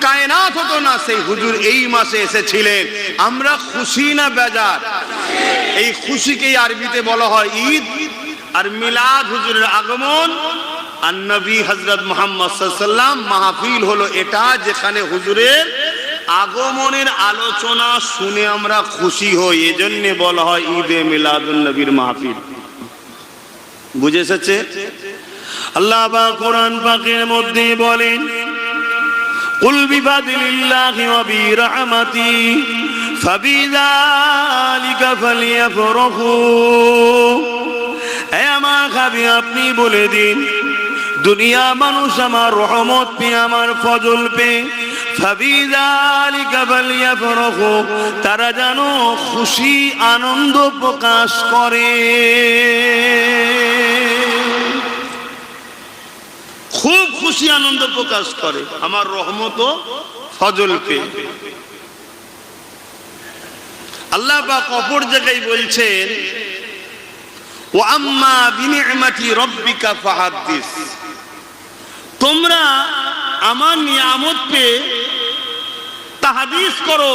কায়নাত হতো না, সেই হুজুর এই মাসে এসেছিলেন। আমরা খুশি না বেজার? এই খুশিকেই আরবিতে বলা হয় ঈদ। আর মিলাদ হুজুরের আগমন, আর নবী হযরত মুহাম্মদ সাল্লাল্লাহু আলাইহি ওয়াসাল্লাম মাহফিল হলো এটা, যেখানে হুজুরের আগমনের আলোচনা শুনে আমরা খুশি হই। এজন্য বলা হয় ঈদে মিলাদুন নবীর মাহফিল। বুঝে এসেছে? আল্লাহ পাক কোরআন পাকের মধ্যে বলেন, কুল বিফাদলিল্লাহি ওয়া বিরাহমাতি ফাবিযালিকা ফালইফরাহু। হে আমার হাবিব, আপনি বলে দিন, দুনিয়া মানুষ আমার রহমত পেয়ে, আমার ফজল পেয়ে, ফাবিযালিকা ফালইফরাহু, তারা যেন খুশি আনন্দ প্রকাশ করে, খুব খুশি আনন্দ প্রকাশ করে আমার রহমত ও ফজল পেয়ে। আল্লাহ পাক অপর জায়গায় বলছেন, ওয়া আম্মা বিনি'মাতি রাব্বিকা ফাহাদ্দিস, তোমরা আমার নিয়ামত পেয়ে তাহাদিস করো,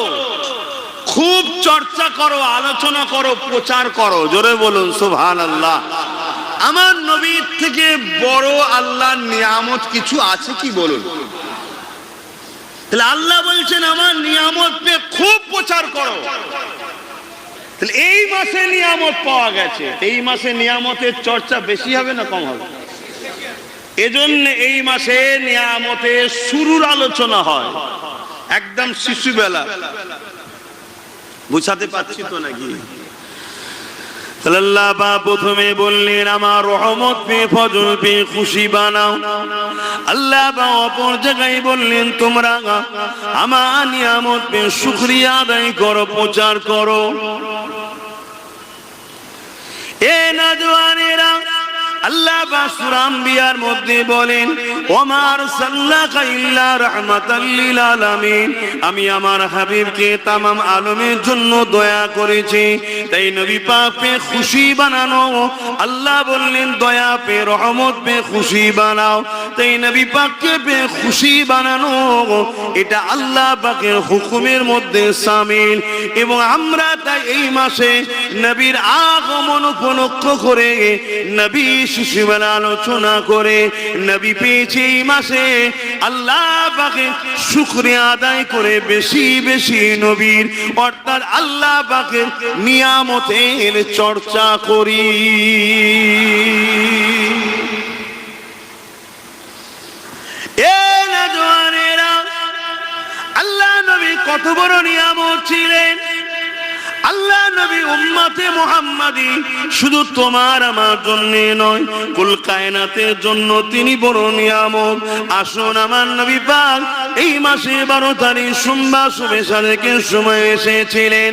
খুব চর্চা করো, আলোচনা করো, প্রচার করো। জোরে বলুন সুবহানাল্লাহ। আমার নবীর থেকে বড় আল্লাহর নিয়ামত কিছু আছে কি বলুন? তাহলে আল্লাহ বলছেন আমার নিয়ামত পেয়ে খুব প্রচার করো। তাহলে এই মাসে নিয়ামত পাওয়া গেছে, এই মাসে নিয়ামতের চর্চা বেশি হবে না কম হবে? এজন্য এই মাসে নিয়ামতের শুরুর আলোচনা হয় একদম শিশুবেলা। বুঝাতে পারছি তো নাকি? আল্লাহ পাক প্রথমে বললেন আমার রহমত পেয়ে ফজল পেয়ে খুশি বানাও। আল্লাহ পাক অপর জায়গায় বললেন তোমরা আমার নিয়ামত পেয়ে শুকরিয়া আদায় করো, প্রচার করো। এ নওজওয়ানেরা, আল্লাহ পাক সূরা আম্বিয়ার মধ্যে বলেন, ওমা আরসালনাকা ইল্লা রাহমাতাল লিল আলামিন, আমি আমার হাবিবকে তামাম আলমের জন্য দয়া করেছি। তাই নবী পাক পে খুশি বানানো, আল্লাহ বললেন দয়া পে রহমত পে খুশি বানাও। তাই নবী পাককে পে খুশি বানানো এটা আল্লাহ পাকের হুকুমের মধ্যে শামিল। এবং আমরা তাই এই মাসে নবীর আগমন উপলক্ষ করে নবী শিশুবেলা আলোচনা করে নবী পেয়েছে এই মাসে, আল্লাহ পাকের শুকরিয়া আদায় করে বেশি বেশি নবীর অর্থাৎ আল্লাহ পাকের নিয়ামতের চর্চা করি। এ নওজওয়ানেরা, আল্লাহ নবী কত বড় নিয়ামত ছিলেন। আল্লাহ নবী উম্মতে মুহাম্মাদি শুধু তোমার আমার জন্য নয়, কুল কায়নাতের জন্য তিনি বড় নিয়ামত। আসুন আমার নবী পাক এই মাসে 12 তারিখ সোমবার শুভে সাদেকের সময় এসেছিলেন।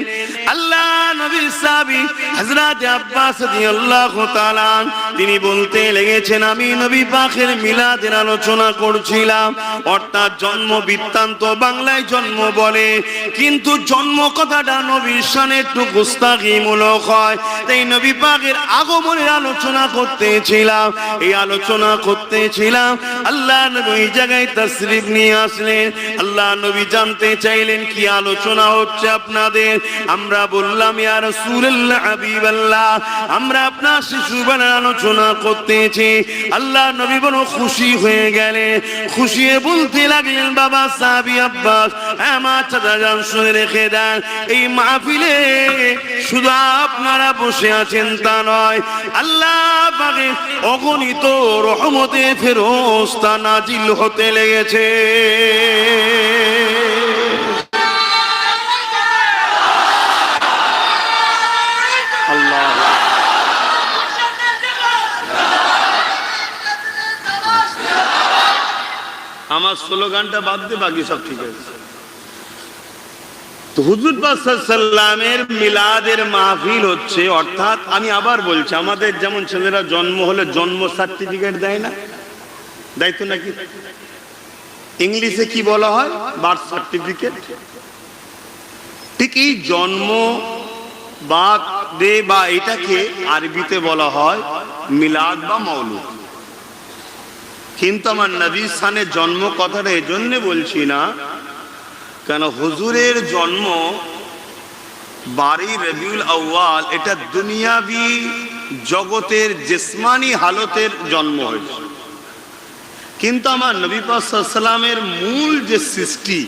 আল্লাহ নবী সাহাবী হযরত আব্বাস রাদিয়াল্লাহু তাআলা তিনি বলতে লেগেছেন, আমি নবী পাকের মিলাদের আলোচনা করছিলাম। অর্থাৎ জন্ম বৃত্তান্ত বাংলায় জন্ম বলে, কিন্তু জন্ম কথাটা নবীর শানে একটু গুস্তাখিমূলক হয়। তাই নবী পাকের আগমনের আলোচনা করতেছিলাম। এই আলোচনা করতেছিলাম, আল্লাহ নবী এই জায়গায় তাশরীফ নিয়ে আসলেন। আল্লাহ নবী জানতে চাইলেন কি আলোচনা হচ্ছে আপনাদের। আমরা বললাম ইয়া রাসূলুল্লাহ হাবিবাল্লাহ, আমরা আপনার শিশুবেলার আলোচনা করতেছি। আল্লাহ নবী বড় খুশি হয়ে গেলেন। খুশি হয়ে বলতে লাগলেন, বাবা সাহাবী আব্বাস, আমার চাচা জান শুনে রেখে দেন, এই মাহফিলে শুধু আপনারা বসে আছেন তা নয়, আল্লাহ পাকের অগণিত রহমতে ফেরেশতা নাজিল হতে লেগেছে। আল্লাহ আমার স্লোগানটা বাদ দিয়ে বাকি সব ঠিক আছে। তো হুজুর পাক সাল্লাল্লাহু আলাইহি ওয়াসাল্লামের মিলাদের মাহফিল হচ্ছে। অর্থাৎ আমি আবার বলছি, আমাদের যেমন ছেলেরা জন্ম হলে জন্ম সার্টিফিকেট দেয় না, দেয় তো নাকি? ইংলিশে কি বলা হয়? Birth certificate. ঠিক এই জন্ম বা ডে বা এটাকে আরবিতে বলা হয় মিলাদ বা মওলুদ। কিন্তু আমার নবী স্থানে জন্ম কথাটা এজন্য বলছি না, কেন হুজুরের জন্ম 12 রবিউল আউয়াল, এটা দুনিয়াবি জগতের জিসমানি হালতের জন্ম হয়েছে। কিন্তু আমার নবী পাক সাল্লাল্লাহু আলাইহি ওয়াসাল্লামের মূল যে সৃষ্টি,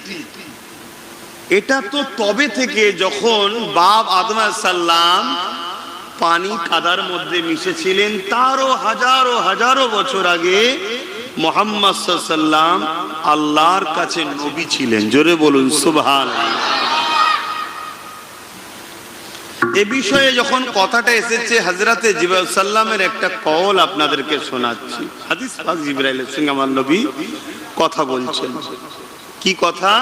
এটা তো তবে থেকে যখন বাপ আদম আলাইহিস সালাম পানি কাদার মধ্যে মিশেছিলেন, তারও হাজারো হাজারো বছর আগে মুহাম্মদ সাল্লাল্লাহু আলাইহি ওয়াসাল্লাম আল্লাহর কাছে নবী ছিলেন। জোরে বলুন সুবহানাল্লাহ। এ বিষয়ে যখন কথাটা এসেছে, হযরতে জিবরাইল সাল্লামের একটা কওল আপনাদেরকে শোনাচ্ছি। হাদিস পাক জিবরাইলের সঙ্গে আমার নবী কথা বলছেন। কি কথা?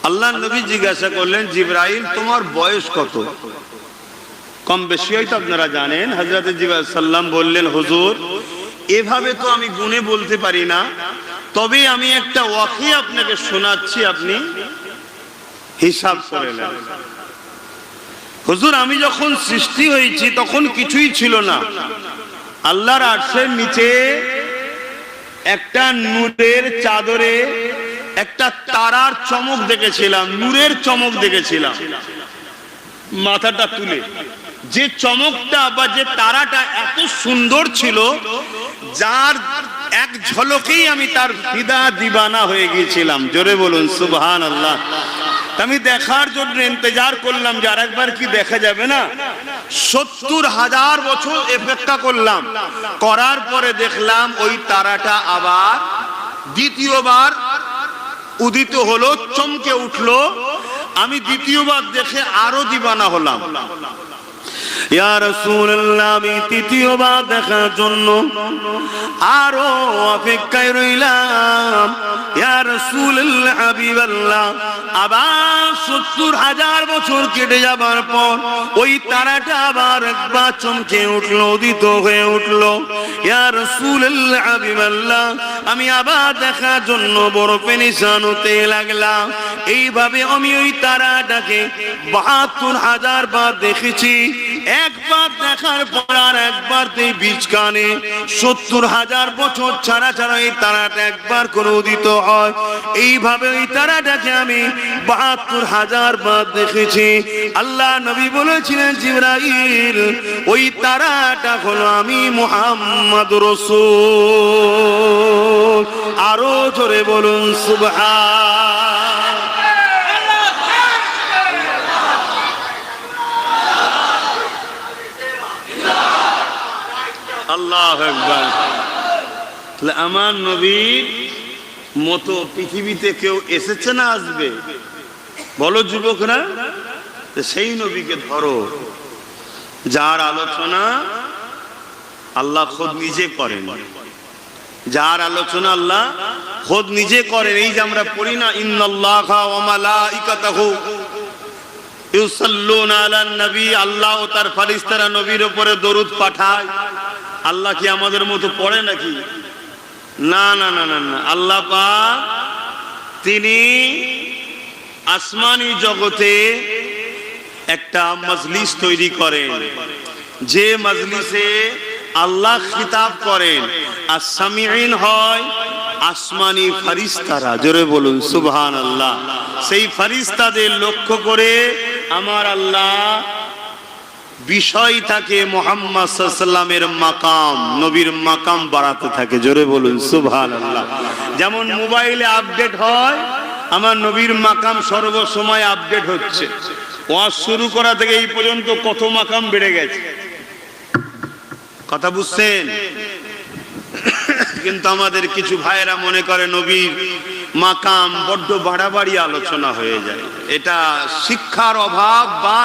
আল্লাহর নবী জিজ্ঞাসা করলেন, জিবরাইল তোমার বয়স কত? কম বেশি হয়তো আপনারা জানেন। হযরতে জিবরাইল সাল্লাম বললেন, হুজুর এভাবে তো আমি গুণে বলতে পারি না, তবে আমি একটা ওয়াকিয়া আপনাকে শোনাচ্ছি, আপনি হিসাব করে নেন। হুজুর আমি যখন সৃষ্টি হয়েছি তখন কিছুই ছিল না। আল্লাহর আরশের নিচে একটা নূরের চাদরে একটা তারার চমক দেখেছিলাম, নূরের চমক দেখেছিলাম। মাথাটা তুলে যে চমকটা বা যে তারাটা এত সুন্দর ছিল, যার এক ঝলকেই আমি তার ফিদা দিবানা হয়ে গিয়েছিলাম। জোরে বলুন সুবহানাল্লাহ। আমি দেখার জন্য ইন্তজার করলাম যে আরেকবার কি দেখা যাবে না। 70,000 বছর অপেক্ষা করলাম, করার পরে দেখলাম ওই তারাটা আবার দ্বিতীয়বার উদিত হলো, চমকে উঠলো। আমি দ্বিতীয়বার দেখে আরো দিবানা হলাম। ইয়া রাসূলুল্লাহ, আমি তৃতীয়বার দেখার জন্য আরো অপেক্ষায় রইলাম। ইয়া রাসূলুল্লাহ, হাবিবাল্লাহ, আবার 70,000 বছর কেটে যাবার পর ওই তারাটা আবার একবার চমকে উঠলো, উদিত হয়ে উঠলো। ইয়া রাসূলুল্লাহ, হাবিবাল্লাহ, আমি আবার দেখার জন্য বড় পেরেশান হতে লাগলাম। এইভাবে আমি ওই তারাটাকে 72,000 বার দেখেছি। একবার দেখার পর আর একবার বীজ কানে 70,000 বছর ছাড়া ছাড়া এই তারাটা একবার করে উদিত হয়। এইভাবে ওই তারাটাকে আমি 72,000 বার দেখেছি। আল্লাহ নবী বলেছিলেন, জিবরাইল ওই তারাটা হলো আমি মুহাম্মদ রাসূল। আরো জোরে বলুন সুবহান। আল্লাহু আকবার। তাহলে আমার নবীর মতো পৃথিবীতে কেউ এসেছে না আসবে? বলো যুবকরা, সেই নবীকে ধরো যার আলোচনা আল্লাহ খোদ নিজে করেন, যার আলোচনা আল্লাহ খোদ নিজে করেন। এই যে আমরা পড়ি না, ইন্নাল্লাহা ওয়া মালাইকাতাহু ইউসাল্লুনা আলান নবী, আল্লাহ ও তার ফেরেশতারা নবীর উপরে দরুদ পাঠায়। আল্লাহ কি আমাদের মতো পড়ে নাকি? না না না না না। আল্লাহ পাক তিনি আসমানি জগতে একটা মজলিস তৈরি করেন, যে মজলিসে আল্লাহ খিতাব করেন। আর সামিঈন হয় আসমানি ফেরেশতারা। জোরে বলুন সুবহানাল্লাহ। সেই ফেরেশতাদের লক্ষ্য করে আমার আল্লাহ বিষয় থাকে মুহাম্মদ সাল্লাল্লাহু আলাইহি ওয়াসাল্লামের মাকাম, নবীর মাকাম বাড়াতে থাকে। জোরে বলুন সুবহানাল্লাহ। যেমন মোবাইলে আপডেট হয়, আমার নবীর মাকাম সর্বসময় আপডেট হচ্ছে। ওয়াজ শুরু করা থেকে এই পর্যন্ত কত মাকাম বেড়ে গেছে, কথা বুঝছেন? কিন্তু আমাদের কিছু ভাইয়েরা মনে করে নবীর মাকাম বড্ড বাড়াবাড়ি আলোচনা হয়ে যায়। এটা শিক্ষার অভাব বা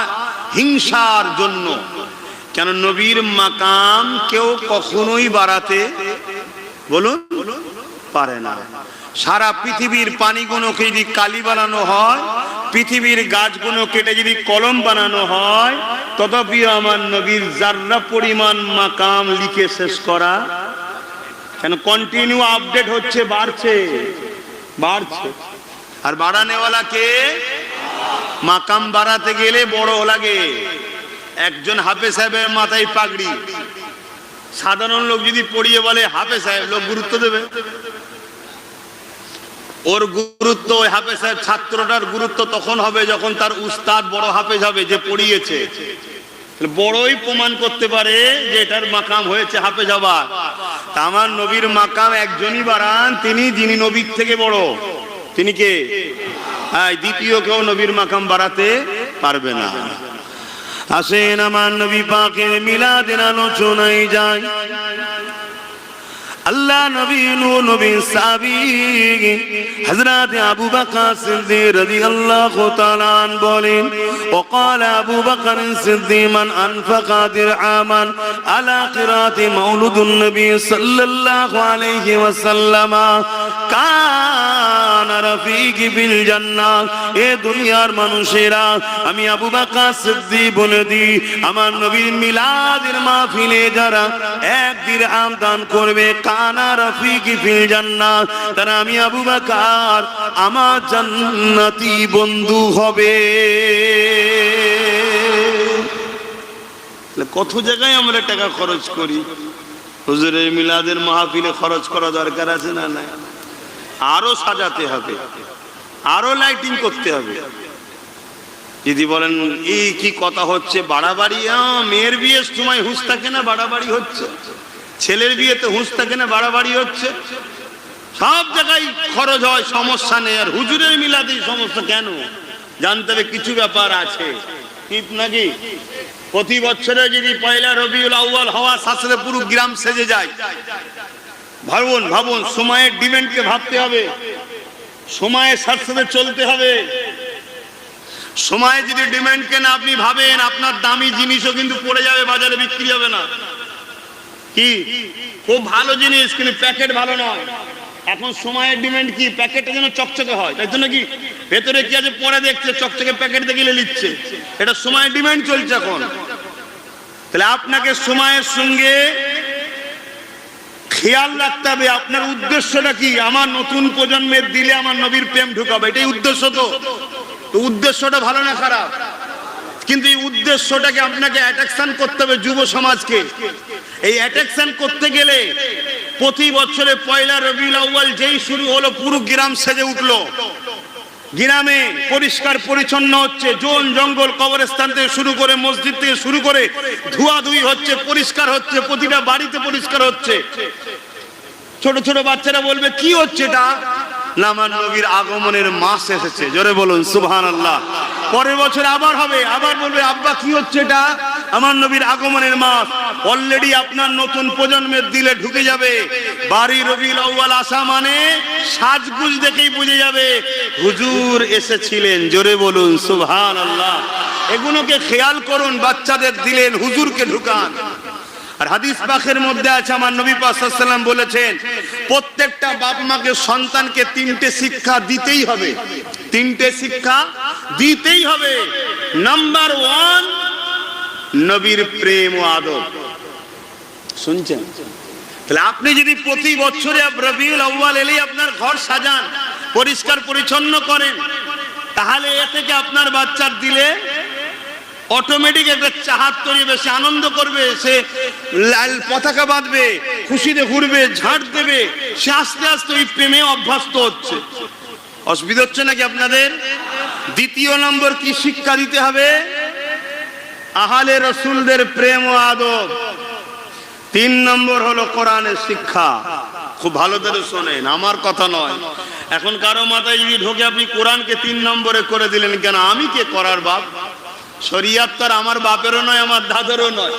হিংসার জন্য। কেন নবীর মাকাম কেউ কখনোই বাড়াতে বলুন পারে না। সারা পৃথিবীর পানিগুলোকে যদি কালি বানানো হয়, পৃথিবীর গাছগুলো কেটে যদি কলম বানানো হয়, তথাপিও আমার নবীর যার্রা পরিমাণ মাকাম লিখে শেষ করা। কেন কন্টিনিউ আপডেট হচ্ছে, বাড়ছে বাড়ছে। আর বাড়ানেওয়ালা কে? মাকাম বাড়াতে গেলে বড় লাগে। একজন হাফেজ সাহেবের মাথায় পাগড়ি, সাধারণ লোক যদি পড়িয়ে বলে হাফেজ সাহেব, লোক গুরুত্ব দেবে? ওর গুরুত্ব, ওই হাফেজ সাহেব ছাত্রটার গুরুত্ব তখন হবে যখন তার উস্তাদ বড় হাফেজ হবে, যে পড়িয়েছে। বড়ই প্রমাণ করতে পারে যে এটার মাকাম হয়েছে হাফেজ হবার। তা আমার নবীর মাকাম একজনই বাড়ান, তিনি যিনি নবীর থেকে বড়। তিনি কে? দ্বিতীয় কেউ নবীর মাকাম বাড়াতে পারবে না। আসেন আমার নবী পাকের মিলাদের আলোচনায় যায়। আল্লাহ নবী নূর নবী সাহাবী হযরত আবু বকর সিদ্দিক রাদিয়াল্লাহু তাআলা আনহু বলেন, وقال ابو بكر الصديق من انفق درعاما على قراءة مولد النبي صلى الله عليه وسلم كان رفيقي في الجنة। এ দুনিয়ার মানুষেরা, আমি আবু বকর সিদ্দিক বলে দিই, আমার নবীর মিলাদের মাহফিলে যারা এক দিরহাম দান করবে, কানা রফিকি ফিল জান্নাত, তারা আমি আবু বকর আমার জান্নাতি বন্ধু হবে। কত জায়গায় আমরা টাকা খরচ করি, হুজুরের মিলাদের মাহফিলে খরচ করা দরকার আছে না? না, আরো সাজাতে হবে, আরো লাইটিং করতে হবে। যদি বলেন এই কি কথা হচ্ছে, বাড়াবাড়ি? মেয়ের বিয়ের সময় হুঁশ থাকে না, বাড়াবাড়ি হচ্ছে। ছেলের বিয়েতে হুঁশ থাকে না, বাড়াবাড়ি হচ্ছে। সব জায়গায় খরচ হয়, সমস্যা নেই। আর হুজুরের মিলাদে সমস্যা কেন? জানতে হবে কিছু ব্যাপার আছে, ঠিক নাকি? প্রতি বছরে যদি পয়লা রবিউল আউয়াল হওয়ার সাথে পুরো গ্রাম সেজে যায়, ভাবুন ভাবুন, সময়ের ডিমান্ডকে ভাবতে হবে, সময়ের সাথে চলতে হবে। সময় যদি ডিমান্ডকে না আপনি ভাবেন, আপনার দামি জিনিসও কিন্তু পড়ে যাবে, বাজারে বিক্রি হবে না। কি খুব ভালো জিনিস কিন্তু প্যাকেট ভালো নয়। এখন সময়ের ডিমান্ড কি? প্যাকেটটা যেন চকচকে হয়, তাই তো নাকি? ভেতরে কি আছে পরে দেখছে, চকচকে প্যাকেট দেখে নিচ্ছে। এটা সময়ের ডিমান্ড চলছে এখন। তাহলে আপনাকে সময়ের সঙ্গে খেয়াল রাখতে হবে, আপনার উদ্দেশ্যটা কি? আমার নতুন প্রজন্মের দিলে আমার নবীর প্রেম ঢুকাবে, এটাই উদ্দেশ্য। তো উদ্দেশ্যটা ভালো না খারাপ? কিন্তু এই উদ্দেশ্যটাকে আপনাকে অ্যাট্রাকশন করতে হবে যুব সমাজকে। এই অ্যাট্রাকশন করতে গেলে প্রতি বছরে পয়লা রবিউল আউয়াল যেই শুরু হলো, পুরো গ্রাম সেজে উঠলো। গ্রামে পরিষ্কার পরিচ্ছন্ন হচ্ছে, জন জঙ্গল কবরস্থান থেকে শুরু করে মসজিদ থেকে শুরু করে ধোয়াধুয়ি হচ্ছে, পরিষ্কার হচ্ছে, প্রতিটা বাড়িতে পরিষ্কার হচ্ছে। ছোট ছোট বাচ্চারা বলবে কি হচ্ছে এটা? না, আমার নবীর আগমনের মাস এসেছে। জোরে বলুন সুবহানাল্লাহ। পরের বছর আবার হবে, আবার বলবে আব্বা কি হচ্ছে এটা? আমার নবীর আগমনের মাস। অলরেডি আপনার নতুন প্রজন্মের দিলে ঢুকে যাবে, বাড়ি রবিউল আউয়াল আসা মানে সাজগুজ দেখেই বুঝে যাবে হুজুর এসেছিলেন। জোরে বলুন সুবহানাল্লাহ। এগুলোকে খেয়াল করুন, বাচ্চাদের দিলেন হুজুরকে ঢুকান। আর হাদিস পাকের মধ্যে আছে, আমার নবী পাক সাল্লাল্লাহু আলাইহি ওয়াসাল্লাম বলেছেন, প্রত্যেকটা বাপ মাকে সন্তানকে তিনটে শিক্ষা দিতেই হবে, তিনটে শিক্ষা দিতেই হবে। নাম্বার 1, নবীর প্রেম ও আদব। শুনছেন? তাহলে আপনি যদি প্রতি বছরে রবিউল আউয়াল এলেই আপনার ঘর সাজান, পরিষ্কার পরিচ্ছন্ন করেন, তাহলে এ থেকে আপনার বাচ্চার দিলে অটোমেটিক একটা চাহাত তৈরি হবে, সে আনন্দ করবে, সে লাল পতাকা বাঁধবে, খুশিতে ঘুরবে, ঝাঁট দেবে। সে আস্তে আস্তে ওই প্রেমে অভ্যস্ত হচ্ছে। অসুবিধা হচ্ছে নাকি আপনাদের? দ্বিতীয় নম্বর কি শিক্ষা দিতে হবে? আহলে রাসূলদের প্রেম ও আদব। 3 নম্বর হলো কোরআনের শিক্ষা। খুব ভালো করে শোনেন, আমার কথা নয়। এখন কারো মাথায় যদি ঢোকে আপনি কোরআনকে 3 নম্বরে করে দিলেন কেন? আমি কে করার বাপ? শরিয়ত তো আমার বাপেরও নয়, আমার দাদারও নয়।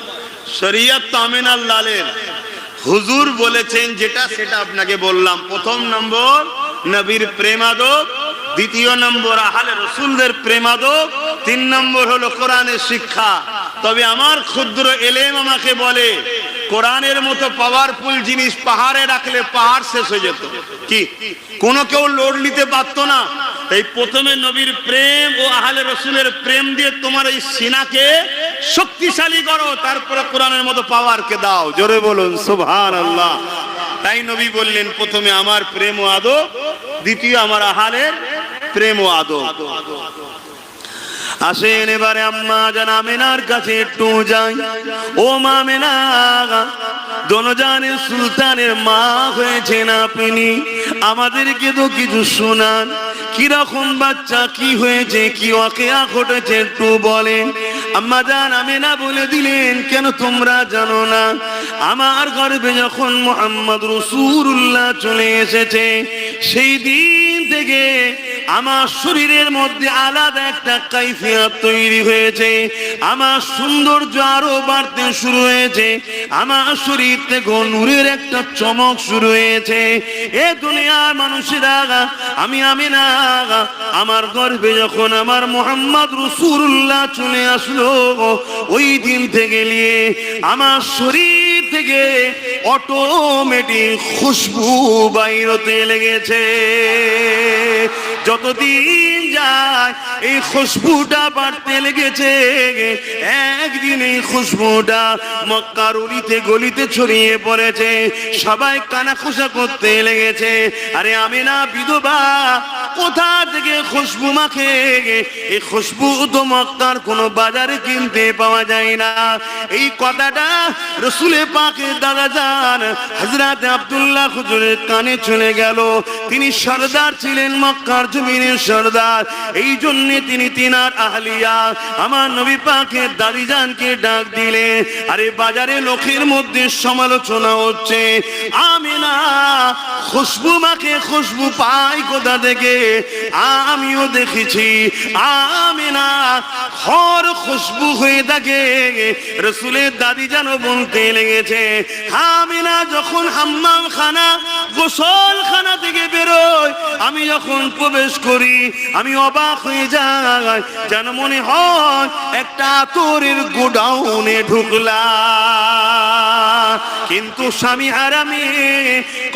শরিয়ত তো আমিনার লালের। হুজুর বলেছেন যেটা সেটা আপনাকে বললাম। প্রথম নম্বর নবীর প্রেম আদব, দ্বিতীয় নম্বর আহলে রাসূলদের প্রেম আদব, 3 নম্বর হলো কোরআনের শিক্ষা। তবে আমার ক্ষুদ্র এলেম আমাকে বলে, কোরআনের মতো পাওয়ারফুল জিনিস পাহাড়ে রাখলে পাহাড় শেষ হয়ে যেত। কি কোনো কেউ লোড নিতে পারতো না। তাই প্রথমে নবীর প্রেম ও আহলে রাসূলের প্রেম দিয়ে তোমার এই সিনাকে শক্তিশালী করো, তারপরে কোরআনের মতো পাওয়ারকে দাও। জোরে বলুন সুবহানাল্লাহ। তাই নবী বললেন, প্রথমে আমার প্রেম ও আদব, দ্বিতীয় আমার আহলের প্রেম ও আদব। আসেন এবারে আম্মা জান আমেনার কাছে একটু যাই। ও মা আমেনা, দোনোজানের সুলতানের মা হয়েছেন আপনি, আমাদেরকে তো কিছু শোনান। কিরকম বাচ্চা, কি হয়েছে, কি ওয়াকিয়া ঘটেছে একটু বলেন। আম্মা জান আমেনা বলে দিলেন, কেন তোমরা জানো না? আমার গর্ভে যখন মুহাম্মদ রাসূলুল্লাহ চলে এসেছে, সেই দিন থেকে আমার শরীরের মধ্যে আলাদা একটা কাইফিয়ত তৈরি হয়েছে। আমার সৌন্দর্য আরো বাড়তে শুরু হয়েছে। আমার শরীর থেকে নূরের একটা চমক শুরু হয়েছে। এ দুনিয়ার মানুষেরা, আমি আমিনা, আমার গর্ভে যখন আমার মুহাম্মদ রাসূলুল্লাহ চলে আসলো, ওই দিন থেকে নিয়ে আমার শরীর থেকে অটোমেটিক খুশবু বাইর হতে লেগেছে। যতদিন যায় এই খুশবুটা বাড়তে লেগেছে। একদিন এই খুশবুটা মক্কার অলিতে গলিতে ছড়িয়ে পড়েছে। সবাই কানাঘুষা করতে লেগেছে, আরে আমিনা বিধবা, কোথা থেকে খুশবু মাখে? এই খুশবু তো মক্কার কোনো বাজারে কিনতে পাওয়া যায় না। এই কথাটা রাসূলে পাকের দাদা জান হযরত আব্দুল্লাহ হুজুরের কানে চলে গেল। তিনি সরদার ছিলেন, মক্কার জমিনের সরদার। এই জন্য তিনি তিনার আহলিয়া আমার নবী পাকের দাদি জানকে ডাক দিলেন। আরে বাজারে লোকের মধ্যে সমালোচনা হচ্ছে, আমিনা খুশবু মাখে, খুশবু পাই কোথা থেকে? আমিও দেখেছি আমিনা হর খুশবু হয়ে থাকে। রাসূলের দাদি জানো বলতে লেগেছে, আমিনা যখন হাম্মাম খানা গোসলখানা থেকে বেরোয়, আমি যখন প্রবেশ করি আমি অবাক হয়ে যাই, যেন মনে হয় একটা আতরের গোডাউনে ঢুকলাম। কিন্তু স্বামী হারামি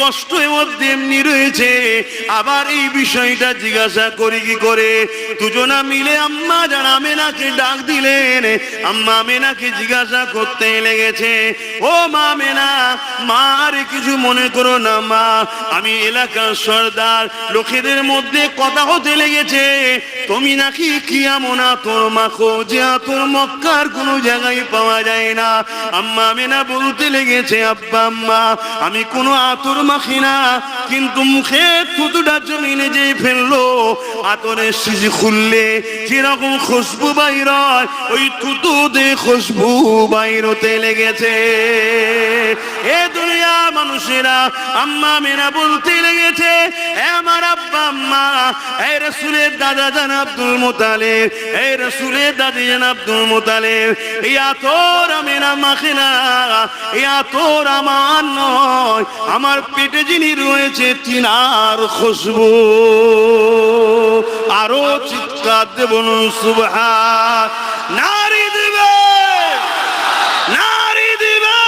কষ্টের মধ্যে এমনি রয়েছে। আবার এই বিষয়টা জিজ্ঞাসা করি কি করে? দুজনা মিলে আম্মা জান আমেনাকে ডাক দিলেন। আম্মা আমেনাকে জিজ্ঞাসা করতে লেগেছে, ও মা আমেনা, মা আর কিছু মনে করো না মা, আমি এলাকার সরদার, লোকেদের মধ্যে কথা হতে লেগেছে তুমি নাকি কি এমন আতর মাখো যে আতর মক্কার কোনো জায়গায় পাওয়া যায় না। আম্মা আমেনা বলতে লেগেছে, আব্বা আম্মা, আমি কোনো আতর মাখি না, কিন্তু মুখে থুতুটা জমিনে যে ফেললো, আতরের শিশি খুললে যেরকম খুশবু বাইর হয়, ওই থুতুতে খুশবু বাইর হতে লেগেছে। এ দুনিয়া মানুষেরা, আম্মা আমেনা বলতে লেগেছে, আমার আব্বা আম্মা, এই রাসূলের দাদা জান আব্দুল মুতালিব, এই রাসূলের দাদি জান আব্দুল মুতালিব, এই আতর আমেনা মাখে না, এই আতর আমার নয়, আমার পেটে যিনি রয়েছে তিনার খুশবু। আরো চিৎকার দিয়ে বলুন সুবহান। নারী দিবে, নারী দিবে,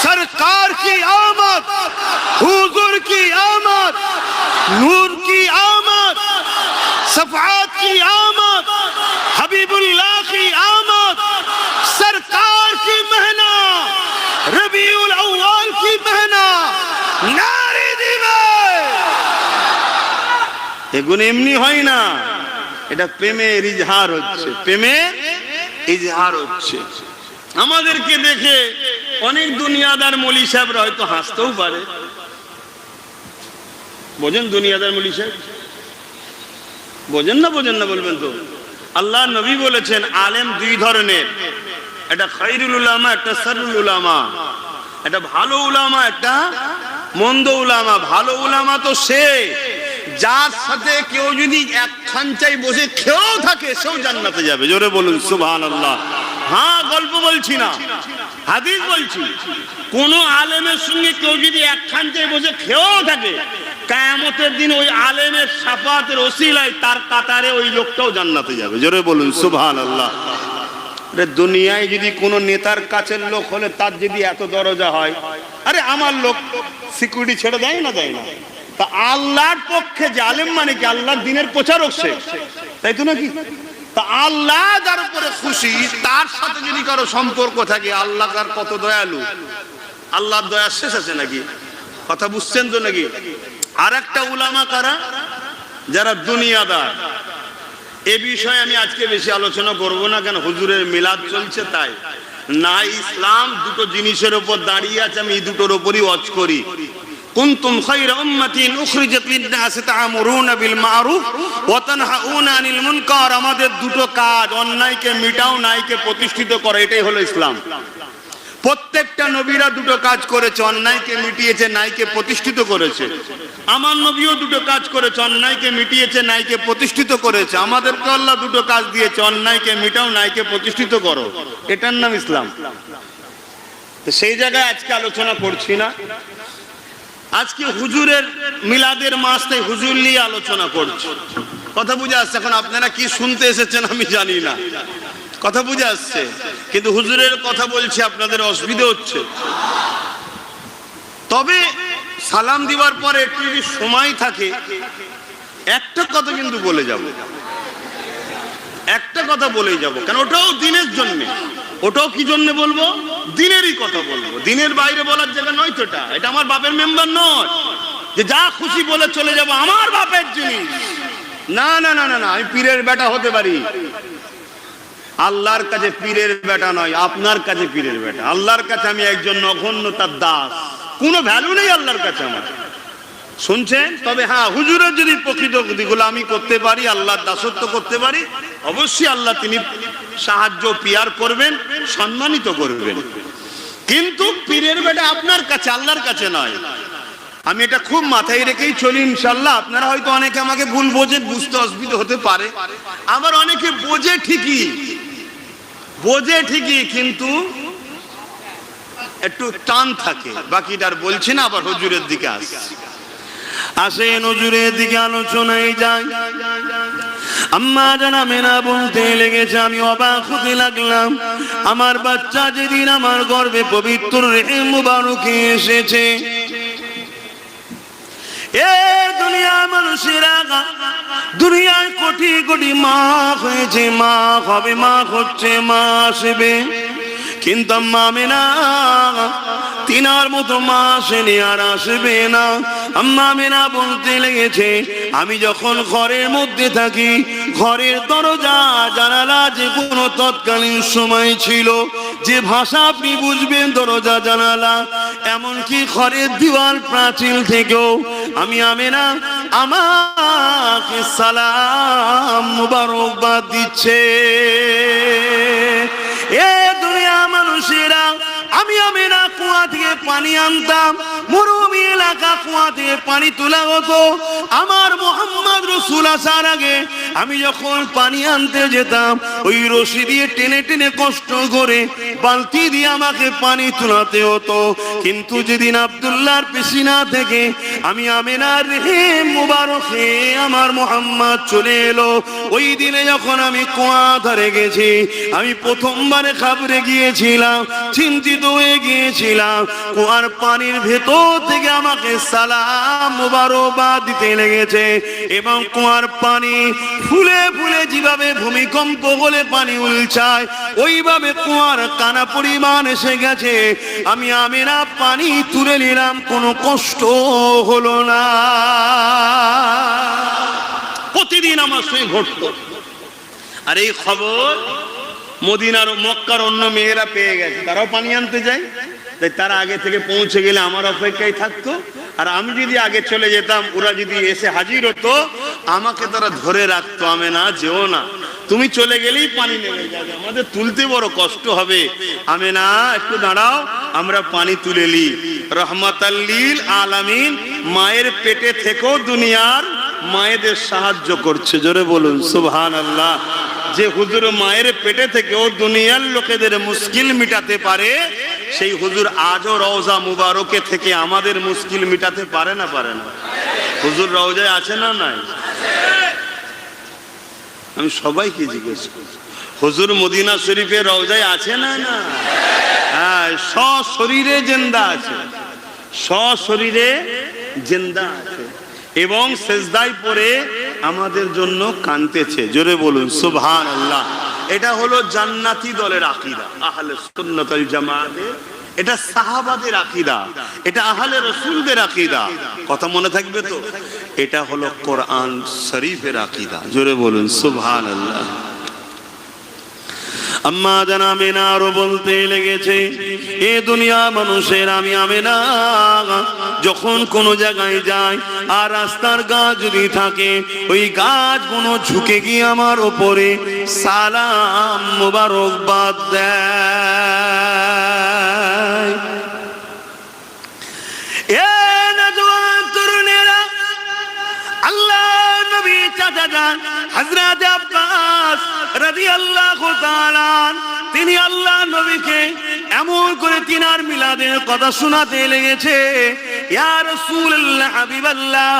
सरकार की आमद, हुजूर की आमद, नूर की आमद, सफात की आमद, हबीबुल्लाह की आमद, सरकार की महीना, रबीउल अव्वल की महीना, नारी दिवे। এগুলো এমনি হয় না, এটা প্রেমের ইজহার হচ্ছে, প্রেমের ইজহার হচ্ছে। আমাদেরকে দেখে অনেক দুনিয়াদার মৌলী সাহেবরা হয়তো হাসতেও পারে। বোঝেন দুনিয়াদার মৌলী সাহেব? বোঝেন না? বোঝেন না বলবেন তো। আল্লাহ নবী বলেছেন আলেম দুই ধরনের, একটা খায়রুল উলামা, একটা শাররুল উলামা। একটা ভালো উলামা, একটা মন্দ উলামা। ভালো উলামা তো সে যার সাথে কেউ যদি এক খাঞ্চায় বসে খেয়েও থাকে সেও জান্নাতে যাবে। জোরে বলুন সুবহানাল্লাহ। হ্যাঁ, গল্প বলছি না, হাদিস বলছি। কোন আলেমের সঙ্গে কেউ যদি এক খাঞ্চায় বসে খেয়েও থাকে, কিয়ামতের দিন ওই আলেমের শাফাতের ওসিলায় তার কাতারে ওই লোকটাও জান্নাতে যাবে। জোরে বলুন সুবহানাল্লাহ। দুনিয়ায় যদি কোনো নেতার কাছের লোক হলে তার যদি এত দরজা হয়, আরে আমার লোক সিকিউরিটি ছেড়ে দেয় না, দেয় না। তা আল্লাহর পক্ষে যে আলেম মানে কি? আল্লাহর দ্বীনের প্রচারক সে, তাই তো নাকি? তা আল্লাহ যার উপরে খুশি, তার সাথে যদি কারো সম্পর্ক থাকে, আল্লাহ কার কত দয়ালু, আল্লাহর দয়া শেষ আছে নাকি? কথা বুঝছেন তো নাকি? আর একটা উলামা কারা? যারা দুনিয়াদার, এ বিষয়ে আমি আজকে বেশি আলোচনা করব না, কেন হুজুরের মিলাদ চলছে তাই না। ইসলাম দুটো জিনিসের উপর দাঁড়িয়ে আছে, আমি এই দুটোর উপরই ওয়াজ করি। কুনতুম খায়রা উম্মাতিন উখরিজাত লিন-নাসি তা'মুরুনা বিল মা'রুফ ওয়া তানহাউনা আনিল মুনকার। আমাদের দুটো কাজ, অন্যায়কে মিটাও, ন্যায়কে প্রতিষ্ঠিত করো, এটাই হলো ইসলাম। প্রত্যেকটা নবীরা দুটো কাজ করেছে, অন্যায়কে মিটিয়েছে, ন্যায়কে প্রতিষ্ঠিত করেছে। আমার নবীও দুটো কাজ করেছে, অন্যায়কে মিটিয়েছে, ন্যায়কে প্রতিষ্ঠিত করেছে। আমাদেরকে আল্লাহ দুটো কাজ দিয়েছে, অন্যায়কে মিটাও, ন্যায়কে প্রতিষ্ঠিত করো, এটার নাম ইসলাম। তো সেই জায়গায় আজকে আলোচনা করছি না। আজকে হুজুরের মিলাদের মাস, তাই হুজুর নিয়ে আলোচনা করছি। কথা বুঝে আসছে? এখন আপনারা কি শুনতে এসেছেন আমি জানি না, কথা বুঝে আসছে? কিন্তু হুজুরের কথা বলছি, আপনাদের অসুবিধা হচ্ছে। তবে সালাম দিবার পরে একটু যদি সময় থাকে একটা কথা কিন্তু বলে যাব, একটা কথা বলেই যাব, কারণ ওটাও দিনের জন্য। ওটাও কি জন্য বলবো? দিনেরই কথা বলবো, দিনের বাইরে বলার জায়গা নয় তো। এটা আমার বাপের মেম্বার নয় যে যা খুশি বলে চলে যাব, আমার বাপের জিনিস। না না না না না, আমি পীরের বেটা হতে পারি, আল্লাহর কাছে পীরের বেটা নয়, আপনার কাছে পীরের বেটা। আল্লাহর কাছে আমি একজন নগণ্য তার দাস, কোনো ভ্যালু নেই আল্লাহর কাছে আমার। শুনছেন? তবে হ্যাঁ, হুজুরের যদি প্রকৃত দিকগুলো আমি করতে পারি, আল্লাহর দাসত্ব করতে পারি, অবশ্যই আল্লাহ তিনি সাহায্য পিয়ার করবেন, সম্মানিত করবেন। কিন্তু পীরের বেটা আপনার কাছে, আল্লাহর কাছে নয়। আমি এটা খুব মাথায় রেখেই চলি ইনশাআল্লাহ। আপনারা হয়তো অনেকে আমাকে ভুল বোঝেন, বুঝতে অসুবিধা হতে পারে। আবার অনেকে বোঝে ঠিকই, কিন্তু একটু টান থাকে। বাকিটার বলছি না, আবার হুজুরের দিকে আসেন। হুজুরের দিকে আলোচনায় যাই। আম্মা জান আমেনা বলতে লেগেছে, আমি অবাক হতে লাগলাম। আমার বাচ্চা যেদিন আমার গর্ভে পবিত্র রেহেম মুবারকে এসেছে, এ দুনিয়া মানুষেরা, দুনিয়ায় কোটি কোটি মা হয়েছে, মা হবে, মা হচ্ছে, মা আসবে, কিন্তু আম্মা আমেনা তিনার মতো মা আসেনি, আর আসবে না। আম্মা আমেনা বলতে লেগেছে, আমি যখন ঘরের মধ্যে থাকি, ঘরের দরজা জানালা যে কোনো তৎকালীন সময় ছিল, যে ভাষা আপনি বুঝবেন দরজা জানালা, এমনকি ঘরের দিওয়াল প্রাচীর থেকেও আমি আমেনা আমাকে সালাম মুবারকবাদ দিচ্ছে। এ দুনিয়া মানুষেরা, আমি আমেনা কুয়া থেকে পানি আনতাম, মরুভূমি এলাকা, কুয়া থেকে পানি তোলা হতো। আমার মুহাম্মদ রাসূল আসার আগে আমি যখন পানি আনতে যেতাম, ওই রশি দিয়ে টেনে টেনে কষ্ট করে বালতি দিয়ে আমাকে পানি তোলাতে হতো। কিন্তু যেদিন আব্দুল্লাহর পিসিনা থেকে আমি আমেনার রেহেম মুবারকে আমার মুহাম্মদ চলে এলো, ওই দিনে যখন আমি কুয়া ধারে গেছি, আমি প্রথমবারে ঘাবড়ে গিয়েছিলাম, চিন্তিত হয়ে গিয়েছিলাম। কুয়ার পানির ভেতর থেকে আমাকে সালাম মুবারকবাদ দিতে লেগেছে, এবং কুয়ার পানি ফুলে ফুলে যেভাবে ভূমিকম্প হলে পানি উলচায়, ওইভাবে কুয়ার কানা পরিমাণ এসে গেছে। আমি আমেনা পানি তুলে নিলাম, কোনো কষ্ট হলো না। প্রতিদিন আমার সঙ্গে ঘটতো। আর এই খবর মদিনার মক্কার অন্য মেয়েরা পেয়ে গেছে, তারাও পানি আনতে যায়। তাই তারা আগে থেকে পৌঁছে গেলে আমার অপেক্ষায় থাকতো। আর আমি যদি আগে চলে যেতাম, ওরা যদি এসে হাজির হতো, আমাকে তারা ধরে রাখতো, আমেনা যেও না, তুমি চলে গেলেই পানি নেমে যাবে, আমাদের তুলতে বড় কষ্ট হবে। আমেনা একটু দাঁড়াও, আমরা পানি তুলে নি। রহমাতাল লিল আলামিন মায়ের পেটে থেকেও দুনিয়ার মায়েদের সাহায্য করছে। জোরে বলুন সুবহানাল্লাহ। যে হুজুর মায়ের পেটে থেকেও দুনিয়ার লোকেদের মুশকিল মিটাতে পারে, সেই হুজুর আজও রওজা মুবারকে থেকে আমাদের মুশকিল মিটাতে পারে না? পারে না? হুজুর রওজায় আছে না নাই? আমি সবাইকে জিজ্ঞেস করি, হুজুর মদিনা শরীফের রওজায় আছে না? না। হ্যাঁ, সশরীরে জিন্দা আছে, সশরীরে জিন্দা আছে, এবং সেজদায় পড়ে আমাদের জন্য কাঁদতেছে। জোরে বলুন সুবহানাল্লাহ। এটা হলো জান্নাতি দলের আকীদা, আহলে সুন্নাত ওয়াল জামাতের এটা সাহাবাদের আকীদা, এটা আহলে রাসূলদের আকীদা। কথা মনে থাকবে তো? এটা হলো কোরআন শরীফের আকীদা। জোরে বলুন সুবহানাল্লাহ। আম্মা জান আমেনা আরো বলতে লেগেছে, এ দুনিয়া মানুষের আমি আমেনা যখন কোন জায়গায় যাই আর রাস্তার গাছ যদি থাকে, ওই গাছগুলো ঝুঁকে গিয়ে আমার উপরে সালাম মুবারকবাদ দেয়। এ নওজোয়ান তরুণেরা, আল্লাহ নবী চাচা যান হযরত আব্বাস রাদিয়াল্লাহু তাআলা তিনি আল্লাহ নবীকে এমন করে তিনার মিলাদের কথা শোনাতে লেগেছে, ইয়া রাসূলুল্লাহ হাবিবাল্লাহ,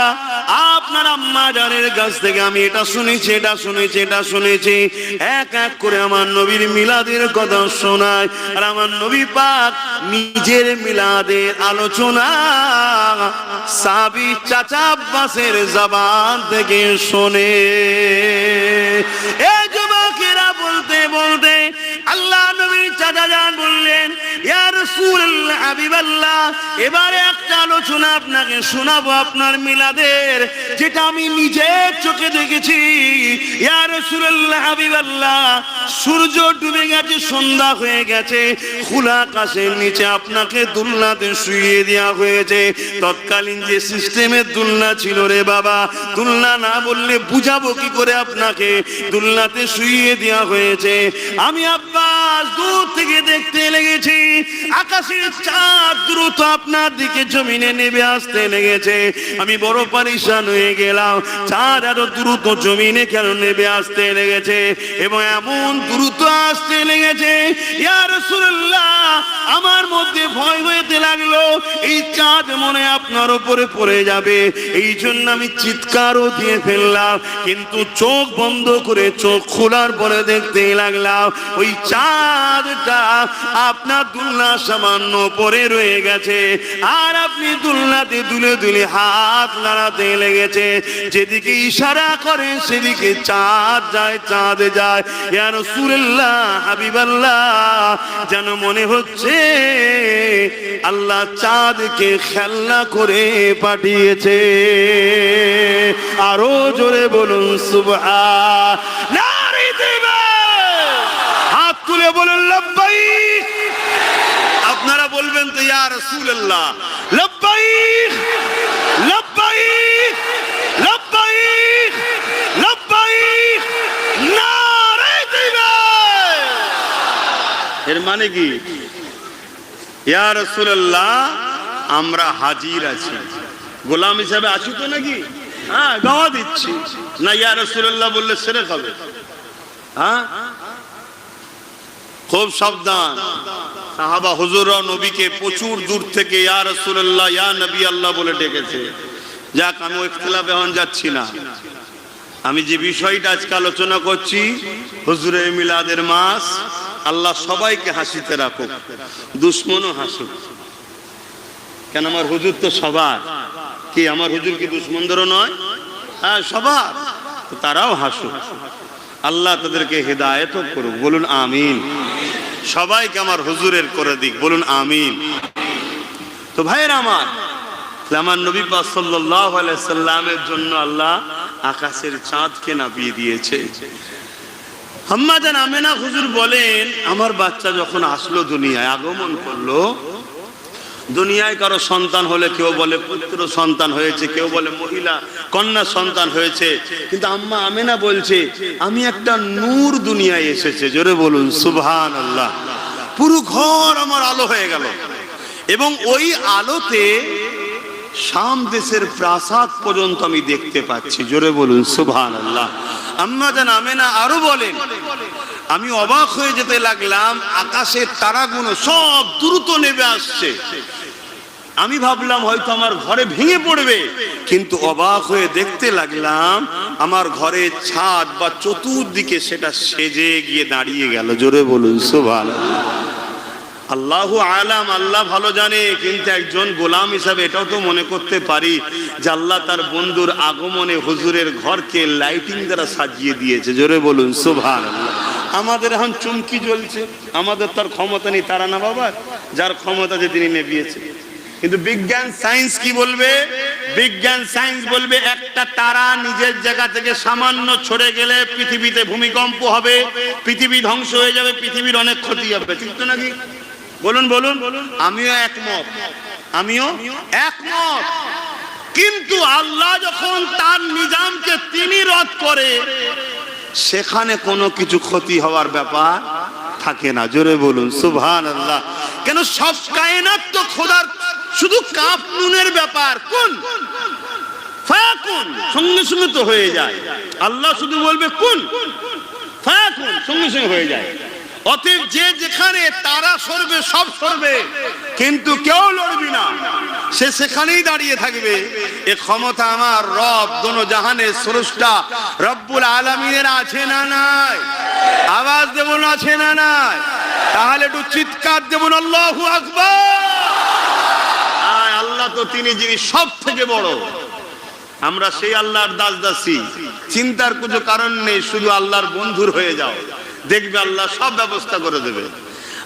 আপনার আম্মা জানের কাছ থেকে আমি এটা শুনেছি, এটা শুনেছি, এটা শুনেছি। এক এক করে আমার নবীর মিলাদের কথা শোনায়, আর আমার নবী পাক নিজের মিলাদের আলোচনা সাহাবী চাচা আব্বাসের জবান থেকে শোনে। এই যুবকেরা বলতে বলতে আল্লাহ নবী চাচা যান বললেন, ইয়া রাসূলুল্লাহ হাবিবাল্লাহ, এবারে একটা আলোচনা আপনাকে শোনাবো আপনার মিলাদের, যেটা আমি নিজের চোখে দেখেছি। ইয়া রাসূলুল্লাহ হাবিবাল্লাহ, সূর্য ডুবে গেছে, সন্ধ্যা হয়ে গেছে, খোলা আকাশের নিচে আপনাকে দুলনাতে শুইয়ে দেওয়া হয়েছে। তৎকালীন যে সিস্টেমের দুলনা ছিল রে বাবা, দুলনা না বললে বুঝাবো কি করে আপনাকে, দুলনাতে শুইয়ে দেওয়া হয়েছে। আমি আব্বাস দূর থেকে দেখতে লেগেছি, আকাশের চাঁদ দ্রুত আপনার দিকে জমিনে নেমে আসতে লেগেছে। আমি বড় পরেশান হয়ে গেলাম, চাঁদ আরো দ্রুত জমিনে কেন নেমে আসতে লেগেছে এবং এমন দ্রুত আসতে লেগেছে। ইয়া রাসূলুল্লাহ, আমার মধ্যে ভয় হতে লাগলো, এই চাঁদ মনে আপনার উপরে পড়ে যাবে। এই জন্য আমি চিৎকারও দিয়ে ফেললাম, কিন্তু চোখ বন্ধ করে চোখ খোলার পরে দেখতে লাগলাম ওই চাঁদটা আপনার দুলনা সামান্য পরে রয়ে গেছে, আর আপনি দুলনাতে দুলে দুলে হাত নাড়াতে লেগেছে। যেদিকে ইশারা করে সেদিকে চাঁদ যায়, চাঁদ যায়। ইয়া রাসূলুল্লাহ হাবিবাল্লাহ, যেন মনে হচ্ছে আল্লাহ চাঁদকে খেলনা করে পাঠিয়েছে। আরো জোরে বলুন সুবহানাল্লাহ। হাত তুলে বলুন লাব্বাইক। আপনারা বলবেন তো ইয়া রাসূলুল্লাহ লাব্বাইক লাব্বাইক লাব্বাইক লাব্বাইক, নারে তাকবীর। এর মানে কি? ইয়া রাসূলুল্লাহ, আমরা হাজির আছি, গোলাম হিসাবে আছি তো নাকি? হ্যাঁ, গাওয়া দিচ্ছি না। ইয়া রাসূলুল্লাহ বললে শিরক হবে। হ্যাঁ, খুব সাবধান। সাহাবা হুজুররা নবীকে প্রচুর দূর থেকে ইয়া রাসূলুল্লাহ, ইয়া নবী আল্লাহ বলে ডেকেছে। যাক, আমি ইখতিলাফে এখন যাচ্ছি না। আমি যে বিষয়টা আজকে আলোচনা করছি, হুজুরের মিলাদের মাস, আল্লাহ সবাইকে হাসিতে রাখুক, দুশ্মনও হাসুক। কেন, আমার হুজুর তো সবার। কি আমার হুজুর কি দুশ্মনদেরও নয়? হ্যাঁ, সবার। তারাও হাসুক, আল্লাহ তাদেরকে হেদায়েত করুক। বলুন আমিন। সবাইকে আমার হুজুরের করে দিক, বলুন আমিন। তো ভাইয়েরা আমার, আমার নবী পাক সাল্লাল্লাহু আলাইহি সাল্লামের জন্য আল্লাহ আকাশের চাঁদকে নামিয়ে দিয়েছে। আম্মা জান আমেনা হুজুর বলেন, আমার বাচ্চা যখন আসলো দুনিয়ায়, আগমন করলো, দুনিয়ায় কারো সন্তান হলে কেউ বলে পুত্র সন্তান হয়েছে, কেউ বলে মহিলা কন্যা সন্তান হয়েছে, কিন্তু আম্মা আমেনা বলছে আমি একটা নূর দুনিয়ায় এসেছে। জোরে বলুন সুবহানাল্লাহ। পুরো ঘর আমার আলো হয়ে গেল এবং ওই আলোতে শাম দেশের প্রাসাদ পর্যন্ত আমি দেখতে পাচ্ছি। জোরে বলুন সুবহানাল্লাহ। আম্মা জান আমেনা আরো বলেন, আমি অবাক হয়ে যেতে লাগলাম, আকাশের তারাগুলো সব দ্রুত নেমে আসছে। আমি ভাবলাম হয়তো আমার ঘরে ভেঙে পড়বে, কিন্তু অবাক হয়ে দেখতে লাগলাম আমার ঘরের ছাদ বা চতুর্দিকে সেটা সেজে গিয়ে দাঁড়িয়ে গেল। জোরে বলুন সুবহানাল্লাহ। আল্লাহু আলাম, আল্লাহ ভালো জানে, কিন্তু একজন গোলাম হিসাবে এটাও তো মনে করতে পারি যে আল্লাহ তার বন্ধুর আগমনে হুজুরের ঘরকে লাইটিং দ্বারা সাজিয়ে দিয়েছে। জোরে বলুন সুবহানাল্লাহ। আমাদের এখন চুমকি জ্বলছে, আমাদের তার ক্ষমতা নেই, তারা না বাবা যার ক্ষমতা আছে তিনি নেভিয়েছেন। কিন্তু বিজ্ঞান সায়েন্স কি বলবে? বিজ্ঞান সায়েন্স বলবে একটা তারা নিজের জায়গা থেকে সামান্য ছড়ে গেলে পৃথিবীতে ভূমিকম্প হবে, পৃথিবী ধ্বংস হয়ে যাবে, পৃথিবীর অনেক ক্ষতি হবে। ঠিক তো নাকি? বলুন বলুন। আমিও একমত, আমিও একমত। কিন্তু আল্লাহ যখন তার নিজামকে তিনি রদ করে, সেখানে কোনো কিছু ক্ষতি হওয়ার ব্যাপার থাকে না। জোরে বলুন সুবহানাল্লাহ। কেন? সব কায়নাত তো খোদার শুধু কাপ নুনের ব্যাপার। কোন ফায়াকুন, সঙ্গে সঙ্গে তো হয়ে যায়। আল্লাহ শুধু বলবে কুন ফায়াকুন, সঙ্গে সঙ্গে হয়ে যায়। অতএব যে যেখানে তারা সরবে সব সরবে, কিন্তু কেউ লড়বি না, সে সেখানেই দাঁড়িয়ে থাকবে। এ ক্ষমতা আমার রব দোনো জাহানের স্রষ্টা রব্বুল আলামিনের আছে না নাই? আওয়াজ দেবো না, আছে না নাই? তাহলে একটু চিৎকার দেবো না, আল্লাহু আকবার। আল্লাহ তো তিনি যিনি সব থেকে বড়, আমরা সেই আল্লাহর দাস দাসী। চিন্তার কোনো কারণ নেই, শুধু আল্লাহর বন্ধুর হয়ে যাও, দেখবে আল্লাহ সব ব্যবস্থা করে দেবে।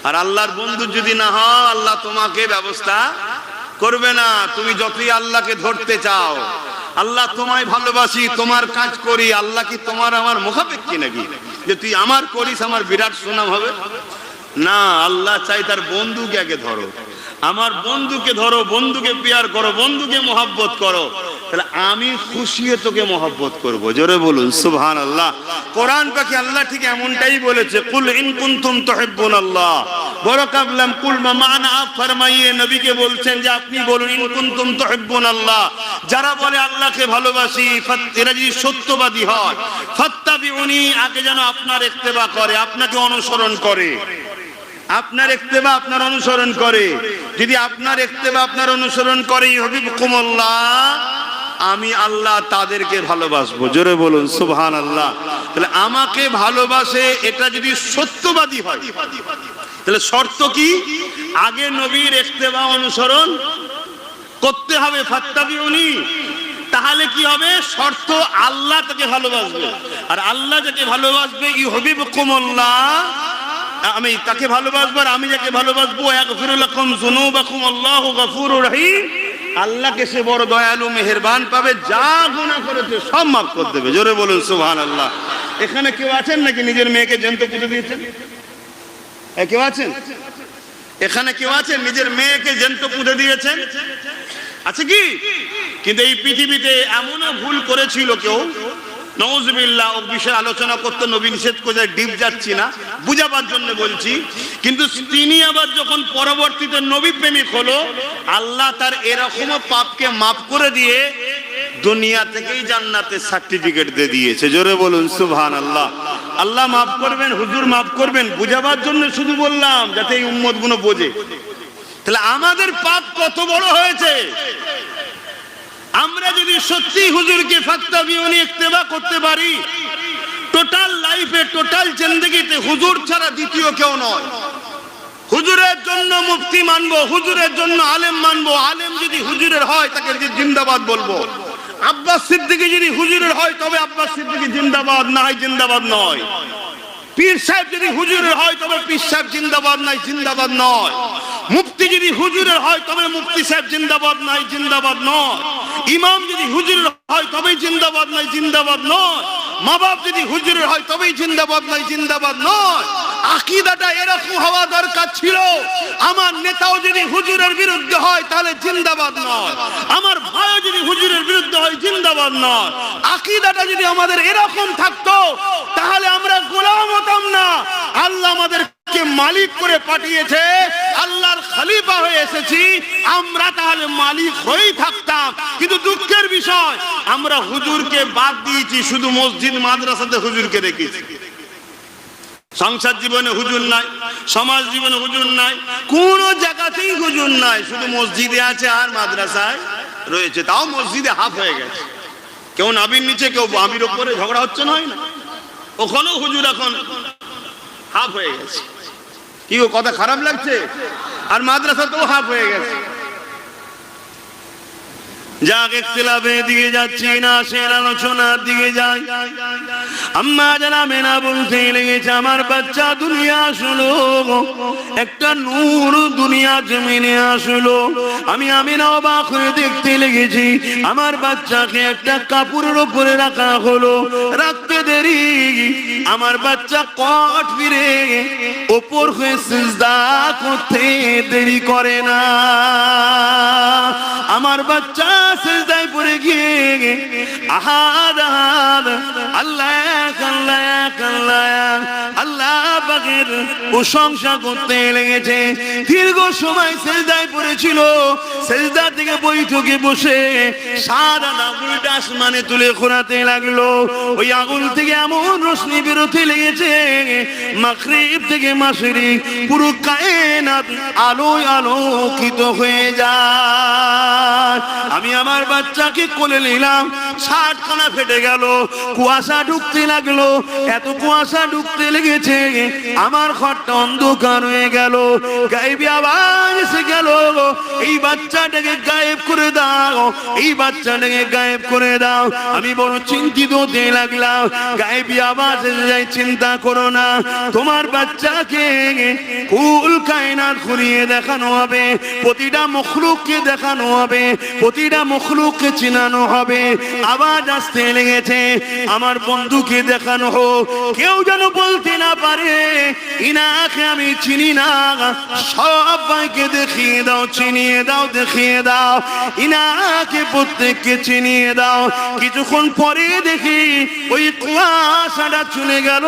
আর আল্লাহর বন্ধু যদি না হও, আল্লাহ তোমাকে ব্যবস্থা করবে না। তুমি যতই আল্লাহকে ধরতে চাও, আল্লাহ তোমায় ভালোবাসি, তোমার কাজ করি, আল্লাহ কি তোমার আমার মুখাপেক্ষী নাকি যে তুই আমার করিস আমার বিরাট সুনাম হবে? না, আল্লাহ চাই তার বন্ধুকে আগে ধরো। আমার বন্ধুকে ধরো, বন্ধুকে প্যার করো, বন্ধুকে মহব্বত করো, তাহলে আমি খুশি হয়ে তোকে মহব্বত করব। জোরে বলুন সুবহানাল্লাহ। কোরআন পাকে আল্লাহ ঠিক এমনটাই বলেছে, কুল ইন কুনতুম তুহিব্বুনাল্লাহ। বড় কাবলাম কুল মা মানা, ফরমাইয়ে নবীকে বলছেন যে আপনি বলুন ইন কুনতুম তুহিব্বুনাল্লাহ, যারা বলে আল্লাহকে ভালোবাসি, এরা যদি সত্যবাদী হয়, ফাত্তাবিউনি, আগে যেন আপনার ইত্তেবা করে, আপনাকে অনুসরণ করে। আপনার ইত্তেবা আপনার অনুসরণ করে, যদি আপনার ইত্তেবা আপনার অনুসরণ করে, ইউহিব্বুকুমুল্লাহ, আমি আল্লাহ তাদেরকে ভালোবাসবো। জোরে বলুন সুবহানাল্লাহ। তাহলে আমাকে ভালোবাসে, এটা যদি সত্যবাদী হয়, তাহলে শর্ত কি? আগে নবীর ইত্তেবা অনুসরণ করতে হবে, ফাত্তাবিউনি। তাহলে কি হবে? শর্ত আল্লাহ তাকে ভালোবাসবে, আর আল্লাহ যাকে ভালোবাসবে, ইউহিব্বুকুমুল্লাহ, আমি তাকে ভালোবাসবো, আর আমি যাকে ভালোবাসবো, ইয়াগফিরু লাকুম যুনুবাকুম, আল্লাহু গফুরুর রহিম, আল্লাহকে সে বড় দয়ালু মেহেরবান পাবে, যা গুনাহ করেছে সব মাফ করে দেবে। জোরে বলুন সুবহানাল্লাহ। এখানে কেউ আছেন নাকি নিজের মেয়েকে জ্যান্ত পুঁতে দিয়েছেন? কেউ আছেন? এখানে কেউ আছেন নিজের মেয়েকে জ্যান্ত পুঁতে দিয়েছেন? আছে কি? কিন্তু এই পৃথিবীতে এমনও ভুল করেছিল কেউ, নওয়াজবিল্লাহ, ও বিষয়ে আলোচনা করতে নবী নিষেধ করে, ডিপ যাচ্ছি না, বুঝাবার জন্য বলছি। কিন্তু তিনি আবার যখন পরবর্তীতে নবী প্রেমিক হলো, আল্লাহ তার এরকমও পাপকে মাফ করে দিয়ে দুনিয়া থেকেই জান্নাতের সার্টিফিকেট দিয়ে দিয়েছে। জোরে বলুন সুবহানাল্লাহ। আল্লাহ মাফ করবেন, হুজুর মাফ করবেন, বুঝাবার জন্য শুধু বললাম যাতে এই উম্মত গুলো বোঝে। তাহলে আমাদের পাপ কত বড় হয়েছে। আমরা যদি সত্যি হুজুরকে ফাত্তাবিউনি ইত্তেবা করতে পারি, টোটাল লাইফে, টোটাল জিন্দেগিতে হুজুর ছাড়া দ্বিতীয় কেউ নয়। হুজুরের জন্য মুফতি মানবো, হুজুরের জন্য আলেম মানবো, আলেম যদি হুজুরের হয় তাকে জিন্দাবাদ বলবো। আব্বাস সিদ্দিকী যদি হুজুরের হয় তবে আব্বাস সিদ্দিকী জিন্দাবাদ, না হয় জিন্দাবাদ নয়। পীর সাহেব যদি হুজুরের হয় তবে পীর সাহেব জিন্দাবাদ, নাই জিন্দাবাদ নয়। মুফতি যদি হুজুরের হয় তবে মুফতি সাহেব জিন্দাবাদ, নাই জিন্দাবাদ নয়। ইমাম যদি হুজুরের হয় তবেই জিন্দাবাদ, নাই জিন্দাবাদ নয়। মা বাপ যদি হুজুরের হয় তবেই জিন্দাবাদ, নাই জিন্দাবাদ নয়। আকীদাটা এরকম হওয়া দরকার ছিল, আমার নেতাও যদি হুজুরের বিরুদ্ধে হয় তাহলে জিন্দাবাদ নয়, আমার ভাইও যদি হুজুরের বিরুদ্ধে হয় জিন্দাবাদ নয়। আকীদাটা যদি আমাদের এরকম থাকতো তাহলে আমরা গোলাম হতাম না। আল্লাহ আমাদেরকে মালিক করে পাঠিয়েছে, আল্লাহর খলিফা হয়ে এসেছি, আমরা তাহলে মালিক হয়েই থাকতাম। কিন্তু দুঃখের বিষয়, আমরা হুজুরকে বাদ দিয়েছি, শুধু মসজিদ মাদ্রাসাতে হুজুরকে রেখেছি। সংসার জীবনে হুজুর নাই, সমাজ জীবনে হুজুর নাই, কোন জায়গাতেই হুজুর নাই, শুধু মসজিদে আছে আর মাদ্রাসায় রয়েছে। তাও মসজিদে হাফ হয়ে গেছে, কেউ নাবির নিচে, কেউ আমির উপরে, ঝগড়া হচ্ছে না, হয় না? ওখানেও হুজুর এখন হাফ হয়ে গেছে। কি কথা খারাপ লাগছে? আর মাদ্রাসাতেও হাফ হয়ে গেছে। যাক, ইখতিলাফের দিকে যাচ্ছি না, সে আলোচনার দিকে যাই। আম্মা জানা মেনা বলতে লেগেছে আমার বাচ্চা দুনিয়া আসলো, একটা নূর দুনিয়া জমিনে আসলো। আমি আমিনা অবাক হয়ে দেখতে লেগেছি আমার বাচ্চাকে একটা কাপড়ের উপরে রাখা হলো। রাখতে দেরি আমার বাচ্চা কট ফিরে ওপর হয়ে সিজদা করতে দেরি করে না। আমার বাচ্চা সিজদায় পড়ে গিয়ে আহাদ আহাদ আল্লাহ আল্লাহ আল্লাহ আল্লাহ পাকের প্রশংসা করতে লেগেছে। দীর্ঘ সময় সিজদায় পড়েছিল, সিজদা থেকে বৈঠকে বসে সাদা আঙুলটা আসমানে তুলে ঘোরাতে লাগলো। ওই আঙুল থেকে এমন রশ্মি বেরোতে লেগেছে মাগরিব থেকে মাশরিক পুরো কায়নাত আলোয় আলোকিত হয়ে যায়। আমি আমার বাচ্চাকে কোলে নিলাম, শার্টখানা ফেটে গেল, কুয়াশা ঢুকতে লাগলো। এত কুয়াশা ঢুকতে লেগেছে আমার ঘরটা অন্ধকার হয়ে গেল। গায়েবী আওয়াজ এসে গেল, এই বাচ্চাটাকে গায়েব করে দাও, এই বাচ্চাটাকে গায়েব করে দাও। আমি বড় চিন্তিত হতে লাগলাম। গায়েবী আওয়াজ এসে যায়, চিন্তা করো না, তোমার বাচ্চাকে কুল কায়নাত ঘুরিয়ে দেখানো হবে, প্রতিটা মখলুককে দেখানো হবে, প্রতিটা মখলুককে চিনানো হবে। আওয়াজ আসতে লেগেছে আমার বন্ধুকে দেখানো হোক, কেউ যেন বলতে না পারে ইনাকে আমি চিনি না। সবাইকে দেখিয়ে দাও, চিনিয়ে দাও, দেখিয়ে দাও, ইনাকে প্রত্যেককে চিনিয়ে দাও। কিছুক্ষণ পরে দেখি ওই কুয়াশাটা চলে গেল,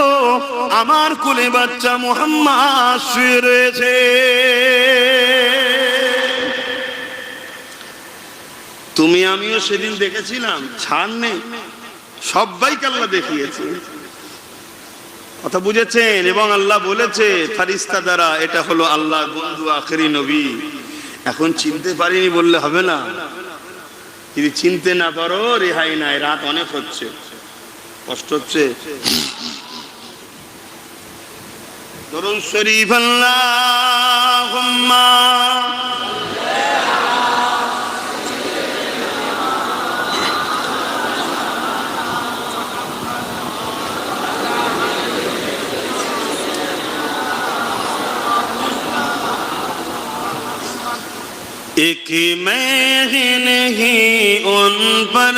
আমার কোলে বাচ্চা মুহাম্মদ শুয়ে রয়েছে। তুমি আমিও সেদিন দেখেছিলাম, ছাড় নেই, সবাইকে আল্লাহ দেখিয়েছে। কথা বুঝেছেন? এবং আল্লাহ বলেছে ফারিস্তা দ্বারা এটা হলো আল্লাহর বন্ধু আখেরি নবী। এখন চিনতে পারিনি বললে হবে না, যদি চিনতে না পারো রেহাই নাই। রাত অনেক হচ্ছে, কষ্ট হচ্ছে। দরুদ শরীফ আল্লাহুম্মা एक मैं नहीं उन पर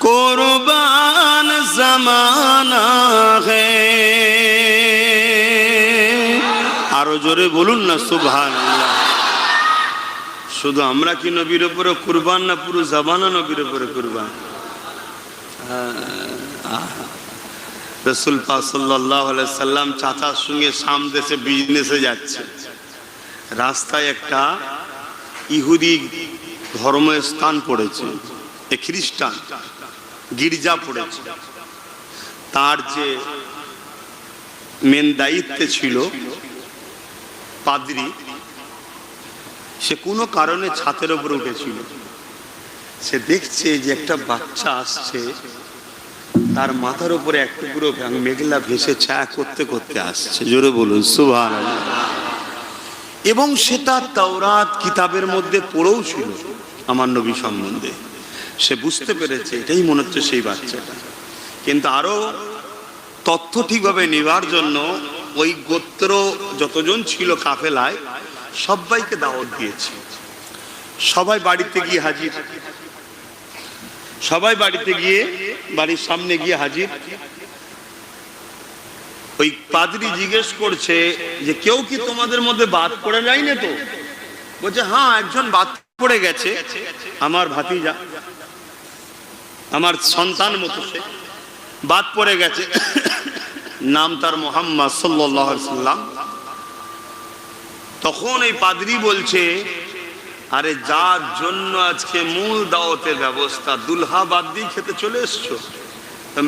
कुर्बान जमाना है। আরো জোরে বলুন না সুবহানাল্লাহ। শুধু আমরা কি নবীর উপরে কুরবান না পুরো জামানা নবীর উপরে কুরবান? রাসূল পাক সাল্লাল্লাহু আলাইহি সাল্লাম চাচার সঙ্গে শাম দেশে বিজনেসে যাচ্ছে। রাস্তায় একটা ইহুদি ধর্মস্থান পড়েছে, এ খ্রিস্টান গির্জা পড়েছে। তার যে মেন দায়িত্বে ছিল পাদ্রী, সে কোনো কারণে ছাদের উপরে উঠেছিল। সে দেখছে যে একটা বাচ্চা আসছে, তার মাথার উপরে এক টুকরো মেঘলা ভেসে ছায়া করতে করতে আসছে। জোরে বলুন সুবহানাল্লাহ। এবং সেটা তাওরাত কিতাবের মধ্যে পড়েও ছিল আমার নবী সম্বন্ধে। সে বুঝতে পেরেছে এটাই মনে হচ্ছে সেই বাচ্চাটা। কিন্তু আরো তথ্য ঠিকভাবে নেওয়ার জন্য ওই গোত্র যতজন ছিল কাফেলায় সবাইকে দাওয়াত দিয়েছে। সবাই বাড়িতে গিয়ে হাজির, সবাই বাড়িতে গিয়ে বাড়ির সামনে গিয়ে হাজির। ওই পাদ্রী জিজ্ঞেস করছে যে কেউ কি তোমাদের মধ্যে বাদ পড়ে যায় না? তো বলছে হ্যাঁ, একজন বাদ পড়ে গেছে, আমার ভাতিজা, আমার সন্তান মতো সে বাদ পড়ে গেছে, নাম তার মুহাম্মদ সাল্লাল্লাহু আলাইহি সাল্লাম। তখন এই পাদ্রী বলছে আরে যার জন্য আজকে মূল দাওয়াতের ব্যবস্থা, দুলহা বাদ দিয়ে খেতে চলে এসছো,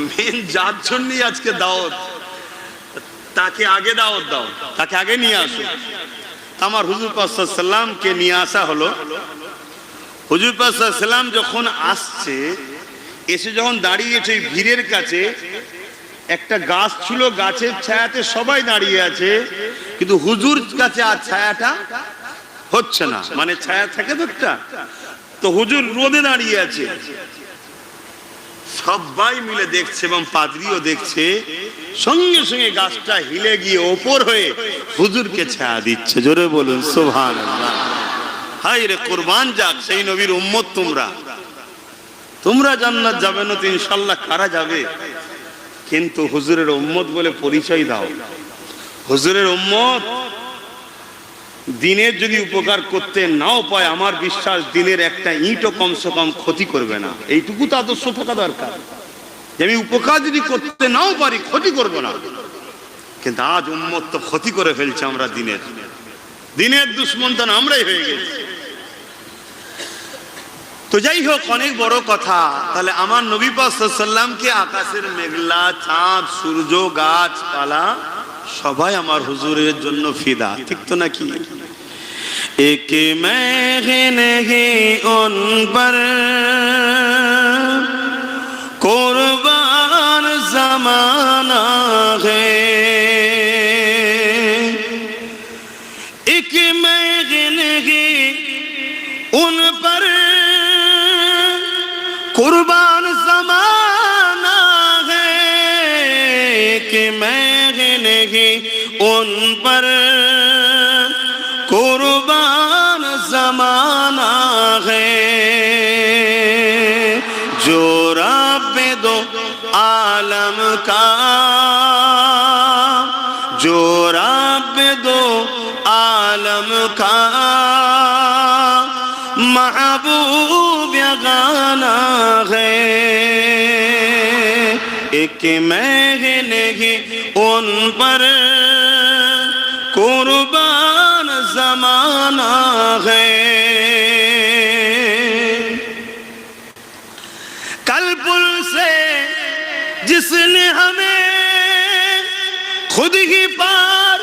মেন যার জন্যই আজকে দাওয়াত, তাকে আগে দাওয়াত দাও, তাকে আগে নিয়ে আসো। আমার হুজুর পাক সাল্লাল্লাহু আলাইহি সাল্লামকে নিয়ে আসা হলো। হুজুর পাক সাল্লাল্লাহু আলাইহি সাল্লাম যখন আসছে, এসে যখন দাঁড়িয়েছে ভিড়ের কাছে, একটা গাছ ছিল, গাছের ছায়াতে সবাই দাঁড়িয়ে আছে, কিন্তু হুজুর কাছে আর ছায়াটা হচ্ছে না, মানে ছায়া থাকে তো একটা, তো হুজুর রোদে দাঁড়িয়ে আছে। সবাই মিলে দেখছে এবং পাদ্রীও দেখছে, সঙ্গে সঙ্গে গাছটা হিলে গিয়ে ওপর হয়ে হুজুরকে ছায়া দিচ্ছে। জোরে বলুন সুবহানাল্লাহ। হায় রে, কুরবান যাক সেই নবীর উম্মত তোমরা। তোমরা জান্নাত যাবে না তো ইনশাআল্লাহ, কারা যাবে? কিন্তু হুজুরের উম্মত বলে পরিচয় দাও। হুজুরের উম্মত দিনের যদি উপকার করতে নাও পায়, আমার বিশ্বাস দিনের একটা ইঁটও কমসে কম ক্ষতি করবে না। এইটুকু তো আদর্শ থাকা দরকার যে আমি উপকার যদি করতে নাও পারি, ক্ষতি করব না। কিন্তু আজ উম্মত তো ক্ষতি করে ফেলছে। আমরা দিনের দুশ্মন তো আমরাই হয়ে গেছি। তো যাই হোক, অনেক বড় কথা। তাহলে আমার নবী পাক সাল্লাল্লাহু আলাইহি ওয়াসাল্লামকে আকাশের মেঘলা, চাঁদ, সূর্য, গাছপালা সবাই আমার হুজুরের জন্য ফিদা, ঠিক তো নাকি? এক মেঘ নেহি উন পর কুরবান জামানা হে, এক মেঘ নেহি উন পর कुर्बान ज़माना है कि मैं नहीं उन पर कुर्बान ज़माना है, जो रब दो आलम का, जो रब दो आलम का महबूब गाना है, एक मैं नहीं उन पर कुर्बान जमाना है। कल पुल से जिसने हमें खुद ही पार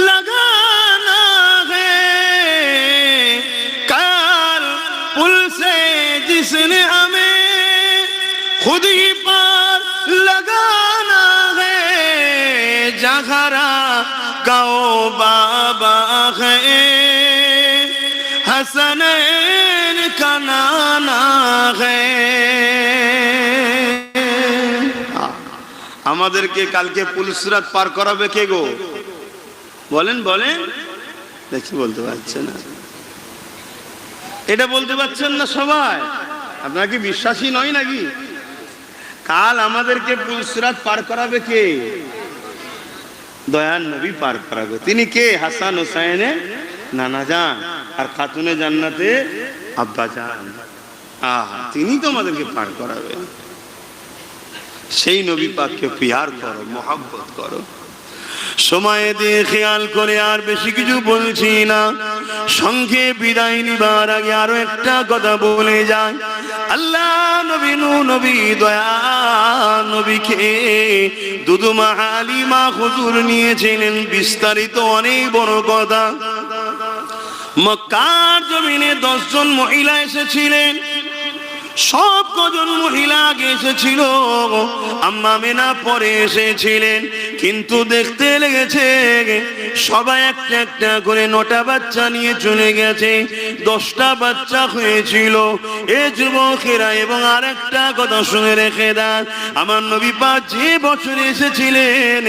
लगाना है, कल पुल से जिसने हमें खुद ही पार लगाना है, जगरा गाओ बाबा है, हसनैन का नाना है। আমাদেরকে কালকে পুলসিরাত পার করাবে কে গো? বলেন বলেন দেখি, বলতে পারছে না। এটা বলতে পারছেন না সবাই? আপনারা কি বিশ্বাসী নয় নাকি? কাল আমাদেরকে পুলসিরাত পার করাবে কে? দয়ার নবী পার করাবে। তিনি কে? হাসান হুসাইনে নানা জান আর খাতুনে জান্নাতে আব্বা জান। আহা, তিনি তো আমাদেরকে পার করাবে। সেই নবী পাককে পিয়ার করো, মহব্বত করো। সময় দিয়ে খেয়াল করে আর বেশি কিছু বলছি না, সঙ্গে বিদায় নিবার আগে আরো একটা কথা বলে যায়। আল্লাহ নবী নবী দয়া নবীকে দুদুমা হালিমা হুজুর নিয়েছিলেন। বিস্তারিত অনেক বড় কথা। মক্কার জমিনে 10 জন মহিলা এসেছিলেন। সব কজন মহিলা আগে এসেছিল, আম্মা আমিনা পরে এসেছিলেন। কিন্তু দেখতে লেগেছে সবাই একটা একটা করে 9টা বাচ্চা নিয়ে চলে গেছে। 10টা বাচ্চা হয়েছিল। এ যুবকেরা, এবং আরেকটা কথা শুনে রেখে দেন, আমার নবী পাক যে বছরে এসেছিলেন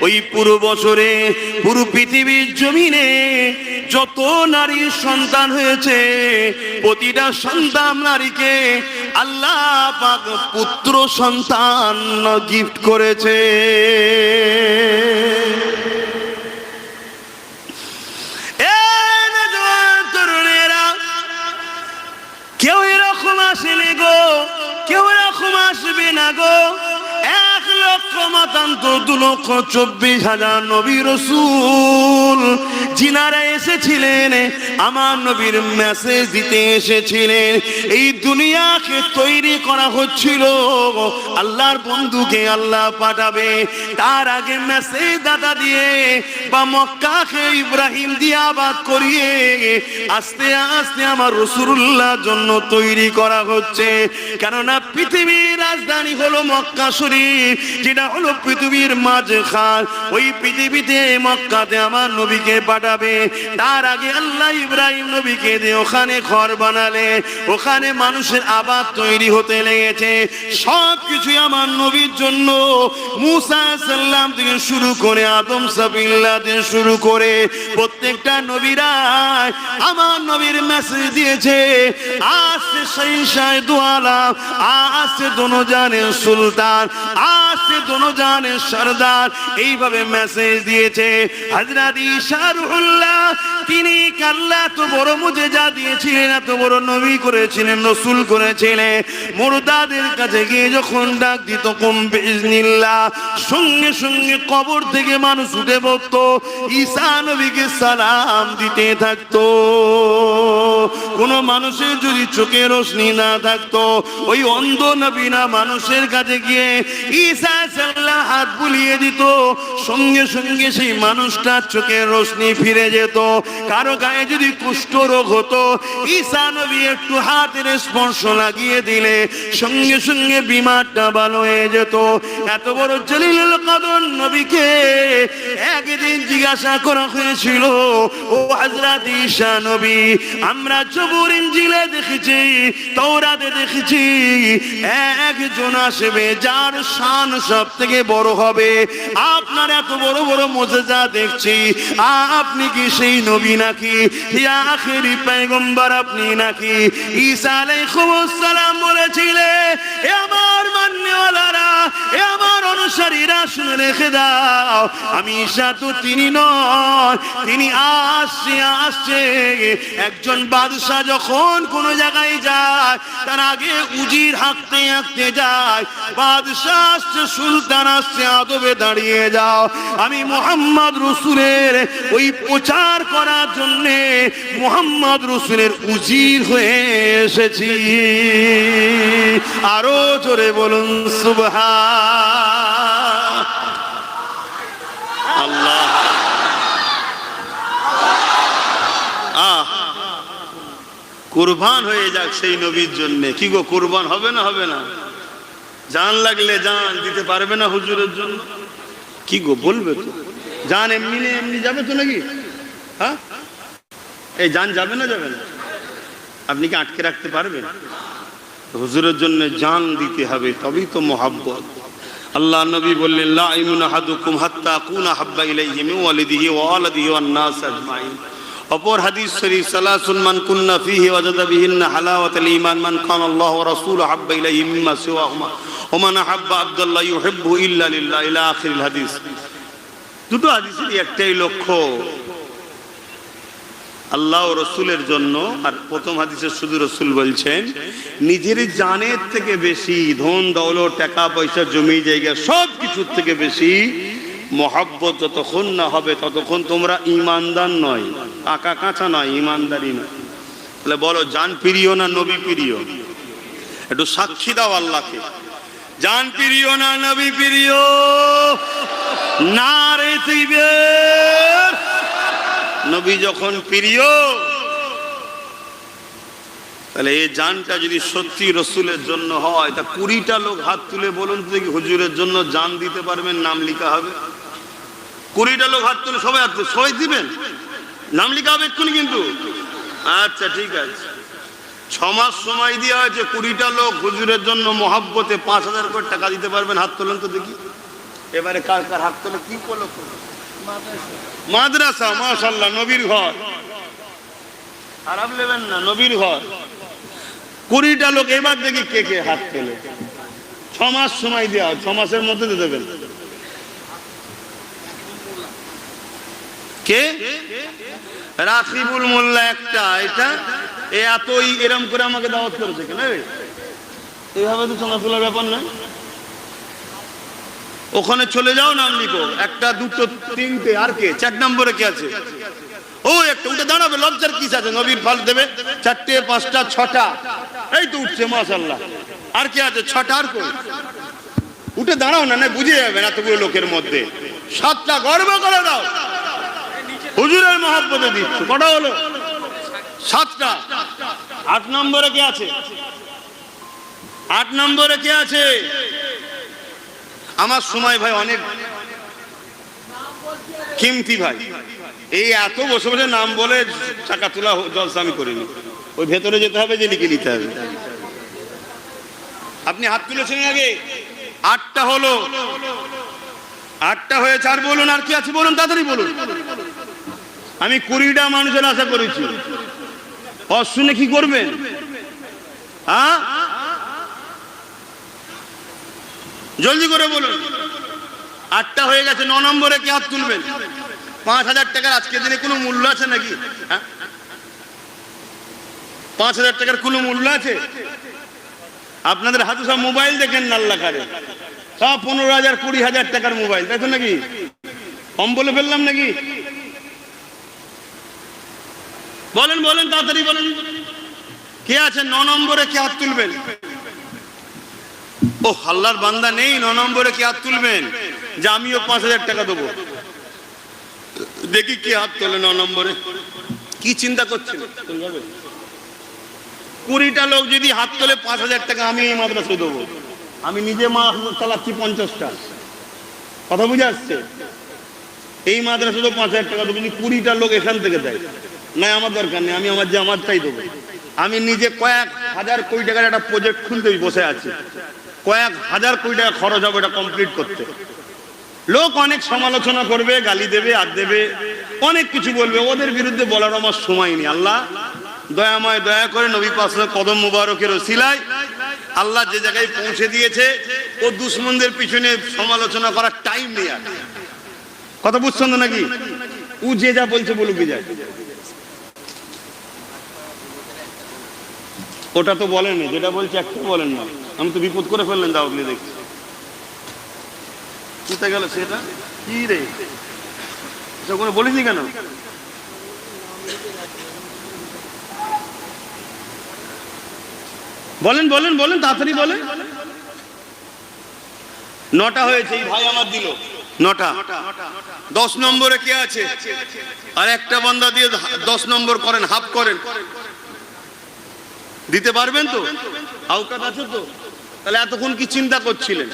ওই পুরো বছরে পুরো পৃথিবীর জমিনে যত নারীর সন্তান হয়েছে, প্রতিটা সন্তান নারীকে আল্লাহ পাক পুত্র সন্তান গিফট করেছে। কেউ এরকম আসেনি গো, কেউ এরকম আসবে না গো। 1,24,000 নবী রাসূল যিনারা এসেছিলেন আমার নবীর মেসেজ দিতে এসেছিলেন। এই দুনিয়াকে তৈরি করা হচ্ছিল আল্লাহর বন্ধুকে আল্লাহ পাঠাবে, তার আগে মেসেজ দাতা দিয়ে বা মক্কাকে ইব্রাহিম দিয়ে আবাদ করিয়ে আস্তে আস্তে আমার রাসূলুল্লাহর জন্য তৈরি করা হচ্ছে। কেননা পৃথিবীর রাজধানী হলো মক্কা শরীফ, যেটা হলো পৃথিবীর মাঝখান। ওই পৃথিবীতে মক্কাতে আমার নবীকে পাঠাবে। তার আগে আল্লাহ ইব্রাহিম নবীকে দিয়ে ওখানে ঘর বানালে, ওখানে মানুষের আবাদ তৈরি হতে লেগেছে। সব কিছুই আমার নবীর জন্য, মুসা সাল্লাম থেকে শুরু করে আদম সাবিল্লাহ থেকে শুরু করে প্রত্যেকটা নবীরা আমার নবীর মেসেজ দিয়েছে। আজ সে শহীদ দুয়ালা, আজ সে দোনো জানের সুলতান, আজ সে দোনো জানের সরদার, এইভাবে মেসেজ দিয়েছে। হযরত ঈসা রূহুল্লাহ, তিনি আল্লাহ এত বড় মুজিজা দিয়েছিলেন, এত বড় নবী করেছিলেন, রাসূল করেছিলেন। মুর্দাদের কাছে গিয়ে যখন ডাক দিত কুম বিইজনিল্লাহ, সঙ্গে সঙ্গে কবর থেকে মানুষ উঠে পড়তো, ঈসা নবীকে সালাম দিতে থাকতো। কোন মানুষের যদি চোখে রোশনি না থাকতো, ওই অন্ধ নবীনা মানুষের কাছে গিয়ে ঈসা সাল্লাল্লাহু হাত বুলিয়ে দিত, সঙ্গে সঙ্গে সেই মানুষটার চোখে রোশনি ফিরে যেত। কারো গায়ে যদি কুষ্ঠ রোগ হতো, ঈসা নবী একটু হাতের স্পর্শ লাগিয়ে দিলে সঙ্গে সঙ্গে বিমারটা ভালো হয়ে যেত। এত বড় জলিলুল কদর নবীকে একদিন জিজ্ঞাসা করা হয়েছিল, ও হযরত ঈসা নবী, আমরা জবুর ইনজিলে দেখেছি, তাওরাতে দেখেছি, একজন আসবে যার শান সব থেকে বড় হবে, আপনার এত বড় বড় মুজিজা দেখছি, আপনি কি সেই নবী নাকি? ইয়া আখিরি পয়গম্বর আপনি নাকি? ঈসা আলাইহিস সালাম বলেছিলেন, এ আমার মান্যওয়ালারা, এ আমার অনুসারীরা, শুনে রেখে দাও, আমি ঈসা তো তিনি নয়, তিনি আসছে। একজন বাদশা যখন কোন জায়গায় যায়, তার আগে উজির হাঁকতে হাঁকতে যায়, বাদশা আসছে, সুলতান আসছে, আদবে দাঁড়িয়ে যাও, আমি মুহাম্মদ রাসূলের ওই প্রচার করার জন্য মুহাম্মদ রাসূলের উজির হয়ে এসেছি। আরো জোরে বলুন সুবহান আল্লাহ। কুরবান হয়ে যাক সেই নবীর জন্য। কি গো, কুরবান হবে না হবে না? জান লাগলে জান দিতে পারবে না হুজুরের জন্য? কি গো বলবে তো? জান এমনি এমনি যাবে তো নাকি? হ্যাঁ, এই জান যাবে না যাবে না? আপনি কি আটকে রাখতে পারবেন? হুজুরের জন্য জান দিতে হবে, তবেই তো মোহাব্বত। আল্লাহ নবী বললেন, লা ইউমিনু আহাদুকুম হাত্তা আকুনা হাব্বা ইলাইহি মিন ওয়ালিদিহি ওয়া ওয়ালাদিহি ওয়ান নাস আজমাইন। অপর হাদিস শরীফ, সালাসুন মান কুন্না ফীহি ওয়াজাদা বিহিন্না হালাওয়াতাল ঈমান মান কানা আল্লাহু ওয়া রাসূলুহু হাব্বা ইলাইহি মিম্মা সিওয়াহুমা ওয়া মান আহাব্বা আবদাল্লাহ ইউহিব্বু ইল্লা লিল্লাহ, ইলা আখিরিল হাদিস। দুটো হাদিসের একটাই লক্ষ্য, আল্লাহ ও রসুলের জন্য। আর প্রথম হাদিসে শুধু রসুল বলছেন, নিজের জানের থেকে বেশি, ধন দৌলত, টাকা পয়সা, জমি জায়গা, সব কিছুর থেকে বেশি মহব্বত যতক্ষণ না হবে ততক্ষণ তোমরা ইমানদার নয়, কাঁচা কাঁচা নয়, ইমানদারি নয়। তাহলে বলো, জান প্রিয় না নবী প্রিয়? একটু সাক্ষী দাও আল্লাহকে, জান প্রিয় না নবী প্রিয়? নারে তাকবীর। নবী যখন প্রিয়, তাহলে এই জানটা যদি সত্যি রসুলের জন্য হয়, তা 20টা লোক হাত তুলে বলুন তো দেখি, হুজুরের জন্য জান দিতে পারবেন? নাম লেখা হবে। 20টা লোক হাত তুলে, সবাই হাত তুলে, সবাই দিবেন? নাম লেখা হবে এক্ষুনি কিন্তু। আচ্ছা ঠিক আছে, 6 মাস সময় দেওয়া হয়েছে, 20টা লোক হুজুরের জন্য মহব্বতে 5000 করে টাকা দিতে পারবেন? হাত তোলেন তো দেখি। এবারে কার কার হাত তোলে? কি করলো? মাদ্রাসা, মাশাআল্লাহ, নবীর ঘর, খারাপ নেবেন না, নবীর ঘর। 20টা লোক, এবার দেখি কে কে হাত তোলে। 6 মাস সময় দেওয়া, 6 মাসের মধ্যে দিয়ে দেবেন। কে? রাকিবুল মোল্লা একটা, এটা এতই এরম করে আমাকে দাওয়াত করেছে কেন? এইভাবে তো চোঙা তোলার ব্যাপার নয়। ওখানে চলে যাও, নাম লিখো, 1, 2, 3, আর কে? 4 নম্বরে কে আছে? ও একটা উঠে দাঁড়াবে, লজ্জার কিস আছে? নবীর ফল দেবে 4টে, 5টা, 6টা, এই তো উঠছে, মাশাআল্লাহ। আর কে আছে? 6টা। আর কই? উঠে দাঁড়াও না, না বুঝে যাবেন এতগুলো লোকের মধ্যে। 7টা, গর্ব করে দাও, হুজুরের মহব্বতে দিচ্ছ। কটা হলো? 7টা। 8 নম্বরে কে আছে? 8 নম্বরে কে আছে? আমার সময় ভাই অনেক কিমতি ভাই, এই এত বসে বসে নাম বলে টাকা তোলা জলসা আমি করিনি। ওই ভেতরে যেতে হবে, যে লিখে নিতে হবে। আপনি হাত তুলেছেন আগে, 8টা হলো, 8টা হয়েছে। আর বলুন, আর কি আছে বলুন, তাড়াতাড়ি বলুন। আমি 20টা মানুষের আশা করেছি। শুনে কি করবেন? হ্যাঁ, জলদি করে বলুন। 8টা হয়ে গেছে। 9 নম্বরে কি হাত তুলবেন? 5000 টাকার আজকের দিনে কোনো মূল্য আছে নাকি? হ্যাঁ, 5000 টাকার কোনো মূল্য আছে? আপনাদের হাতে সব মোবাইল দেখেন, নাল্লা কারে সব 15,000 20,000 টাকার মোবাইল, তাই তো নাকি? কম বলে ফেললাম নাকি? বলেন বলেন, তাড়াতাড়ি বলেন। কে আছে 9 নম্বরে কি হাত তুলবেন? ও আল্লাহর বান্দা নেই 9 নম্বরে কি হাত তুলবেন যে আমিও 5000 টাকা দেবো? দেখি কি হাত তোলে 9 নম্বরে। কি চিন্তা করছেন? 20টা লোক যদি হাত তোলে 5000 টাকা আমি এই মাদ্রাসায় দেবো। আমি নিজে মাদ্রাসা চালাচ্ছি 50টা। কথা বুঝে আসছে? এই মাদ্রাসা তো 5000 টাকা দেবো। যদি 20টা লোক এখান থেকে দেয়, না আমার দরকার নেই, আমি আমার যে আমারটাই দেবো। আমি নিজে কয়েক হাজার কোটি টাকার একটা প্রজেক্ট খুলতে বসে আছি। কয়েক হাজার কোটি টাকা খরচ হবে এটা কমপ্লিট করতে। লোক অনেক সমালোচনা করবে, গালি দেবে, আর দেবে, অনেক কিছু বলবে। ওদের বিরুদ্ধে বলার আমার সময় নেই। আল্লাহ দয়াময়, দয়া করে নবী পাক কদম মুবারকের ওসিলায় আল্লাহ যে জায়গায় পৌঁছে দিয়েছে, ও দুশমনদের পিছনে সমালোচনা করার টাইম নেই। আর কথা বুঝছেন তো নাকি? ও যে যা বলছে বলুক যায়, ওটা তো বলেন, যেটা বলছে একটু বলেন না। আমি তো বিপদ করে ফেললেন, দাও আপনি দেখছি কোথায় গেল সেটা। কি রে, কোনো বলিসনি কেন? বলেন বলেন বলেন, তাড়াতাড়ি বলেন। 9টা হয়েছে, এই ভাই আমার দিল 9টা। 10 নম্বরে কে আছে? আর একটা বান্দা দিয়ে 10 নম্বর করেন, হাফ করেন। দিতে পারবেন তো? আওকাত আছে তো? তাহলে এতক্ষণ কি চিন্তা করছিলেন?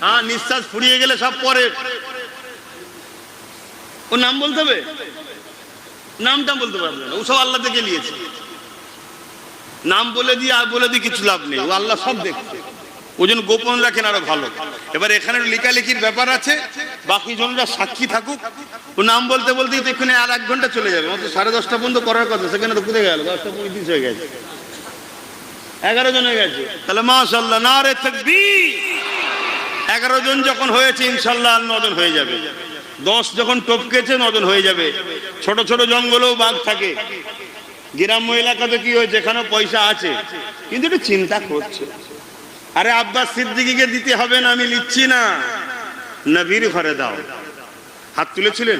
হ্যাঁ, নিঃশ্বাস ফুরিয়ে গেলে সব পরে। ও নাম বলতে হবে? নামটা বলতে পারবে না, ও সব আল্লাহ থেকে নিয়েছে। নাম বলে দিয়ে আর বলে দিয়ে কিছু লাভ নেই, ও আল্লাহ সব দেখছে। ওই জন্য গোপন রাখেন আরো ভালো। এবার এখানে লেখালেখির ব্যাপার আছে, বাকি জনরা সাক্ষী থাকুক। ও নাম বলতে বলতে এখানে আর 1 ঘন্টা চলে যাবে। মাত্র 10:30 পর্যন্ত করার কথা, সেখানে তো কোথায় গেল? 10:35 হয়ে গেছে, 11 জন হয়ে গেছে। তাহলে মাশাআল্লাহ, নারে তাকবীর। 11 জন যখন হয়েছে, ইনশাআল্লাহ 9 জন হয়ে যাবে। 10 যখন টপকেছে, 9 জন হয়ে যাবে। ছোট ছোট জঙ্গলেও বাঘ থাকে। গ্রাম্য এলাকাতে কি হয়েছে, এখানে পয়সা আছে, কিন্তু একটু চিন্তা করছে। আরে আব্বাস সিদ্দিকীকে দিতে হবে না, আমি লিখছি না, নবীর ঘরে দাও। হাত তুলেছিলেন,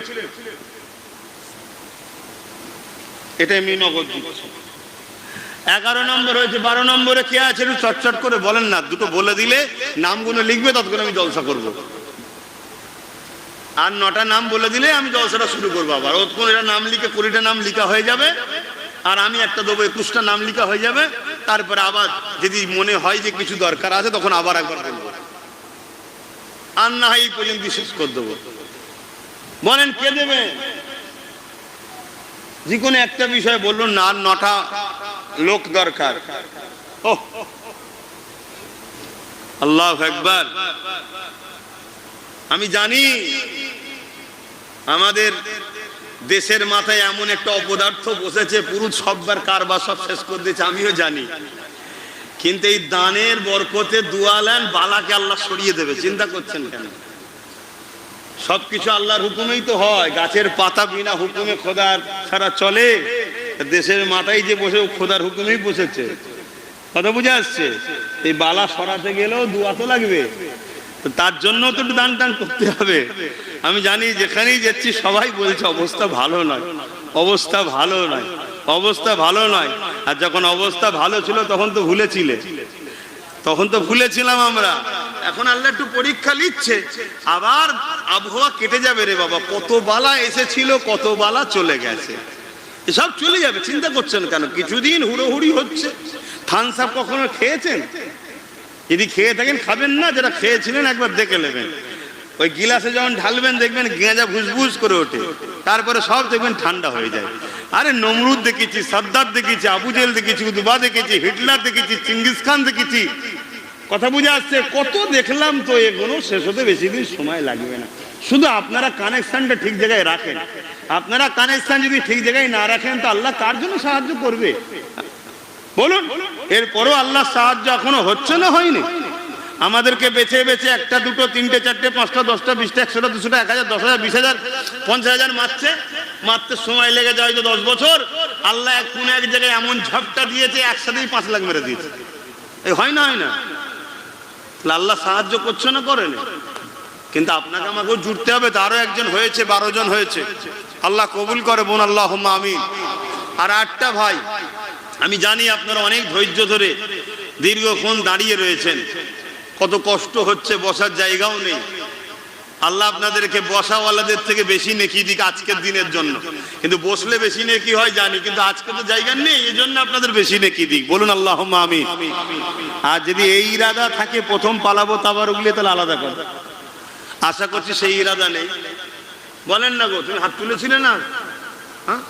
এটা এমনি নগদ দিচ্ছে। 11 নম্বর হয়েছে। 12 নম্বরে কে আছে একটু চটচট করে বলেন না, দুটো বলে দিলে নামগুলো লিখবে, ততক্ষণ আমি জলসা করবো। আর 9টা নাম বলে দিলে আমি জলসাটা শুরু করবো। আবার ওতক্ষণ এটা নাম লিখে 20টা নাম লিখা হয়ে যাবে, আর আমি একটা দেবো, 21টা নাম লিখা হয়ে যাবে। তারপরে আবার যদি মনে হয় যে কিছু দরকার আছে, তখন আবার একবার বলবো, আর না হয় এই পর্যন্ত শেষ করে দেবো। বলেন কে দেবে? যে কোনো একটা বিষয় বলুন না। আর 9টা লোক দরকার। ওহ, আল্লাহু আকবার। আমি জানি আমাদের দেশের মাথায় এমন একটা অপদার্থ বসেছে, পুরুষ সববার কারবার সব শেষ করে দিয়েছে, আমিও জানি। কিন্তু এই দানের বরকতে দুয়ালেন, বালাকে আল্লাহ সরিয়ে দেবে। চিন্তা করছেন কেন? সবকিছু আল্লাহর হুকুমেই তো হয়। গাছের পাতা বিনা হুকুমে খোদার ছাড়া চলে? দেশের মাথায় যে বসে, খোদার হুকুমেই বসেছে। কথা বুঝে আসছে? এই বালা সরাতে গেলেও দুয়া তো লাগবে, তো তার জন্য তো একটু দান টান করতে হবে। আমি জানি যেখানেই যাচ্ছি সবাই বলছে অবস্থা ভালো নয়, অবস্থা ভালো নয়, অবস্থা ভালো নয়। আর যখন অবস্থা ভালো ছিল তখন তো ভুলেছিলে, তখন তো ভুলেছিলাম আমরা। এখন আল্লাহ একটু পরীক্ষা নিচ্ছে, আবার আবহাওয়া কেটে যাবে রে বাবা। কত বালা এসেছিল, কত বালা চলে গেছে, এসব চলে যাবে। চিন্তা করছেন কেন? কিছুদিন হুড়োহুড়ি হচ্ছে। থানসাপ কখনো খেয়েছেন? যদি খেয়ে থাকেন খাবেন না, যেটা খেয়েছিলেন একবার দেখে নেবেন। ওই গিলাসে যখন ঢালবেন দেখবেন গেঁজা ভুসভুস করে ওঠে, তারপরে সব দেখবেন ঠান্ডা হয়ে যায়। আরে নমরুদ দেখেছি, সাদ্দাত দেখেছি, আবু জেহেল দেখেছি, উতবা দেখেছি, হিটলার দেখেছি, চিঙ্গিস খান দেখেছি। কথা বুঝে আসছে? কত দেখলাম তো, এগুলো শেষ হতে বেশি দিন সময় লাগবে না। শুধু আপনারা কানেকশনটা ঠিক জায়গায় রাখেন। আপনারা কানেকশন যদি ঠিক জায়গায় না রাখেন তো আল্লাহ কার জন্য সাহায্য করবে বলুন? এরপরও আল্লাহ সাহায্য এখনো হচ্ছে না হয়নি? আমাদেরকে বেছে বেছে একটা দুটো তিনটে চারটে পাঁচটা 10টা 20টা 100টা 200টা 1000 10,000 20,000 50,000 মারতে সময় লেগে যায় তো 10 বছর। আল্লাহ এক কোন এক জায়গায় এমন ঝাপটা দিয়েছে, একসাথেই 5 লাখ মেরে দিয়েছে। এই হয় না, হয় না? আল্লাহ সাহায্য করছে না, করেন? কিন্তু আপনাকে আমাকেও জুড়তে হবে। তো আরো একজন হয়েছে, 12 জন হয়েছে। আল্লাহ কবুল করে বোন, আল্লাহুম্মা আমিন। আর 8টা ভাই, আমি জানি আপনারা অনেক ধৈর্য ধরে দীর্ঘক্ষণ দাঁড়িয়ে রয়েছেন, কত কষ্ট হচ্ছে, বসার জায়গাও নেই। আল্লাহ আপনাদেরকে বসাওয়ালাদের থেকে বেশি নেকি দিক আজকের দিনের জন্য। কিন্তু বসলে বেশি নেকি হয় জানি, কিন্তু আজকে তো জায়গা নেই, এই জন্য আপনাদের বেশি নেকি দিক। বলুন আল্লাহুম্মা আমিন। আর যদি এই ইরাদা থাকে প্রথম পালাবো তাবারুকলি, তাহলে আলাদা কথা। আশা করছি সেই ইরাদা নেই। বলেন না গো, তুমি হাত তুলেছিলে না? হ্যাঁ,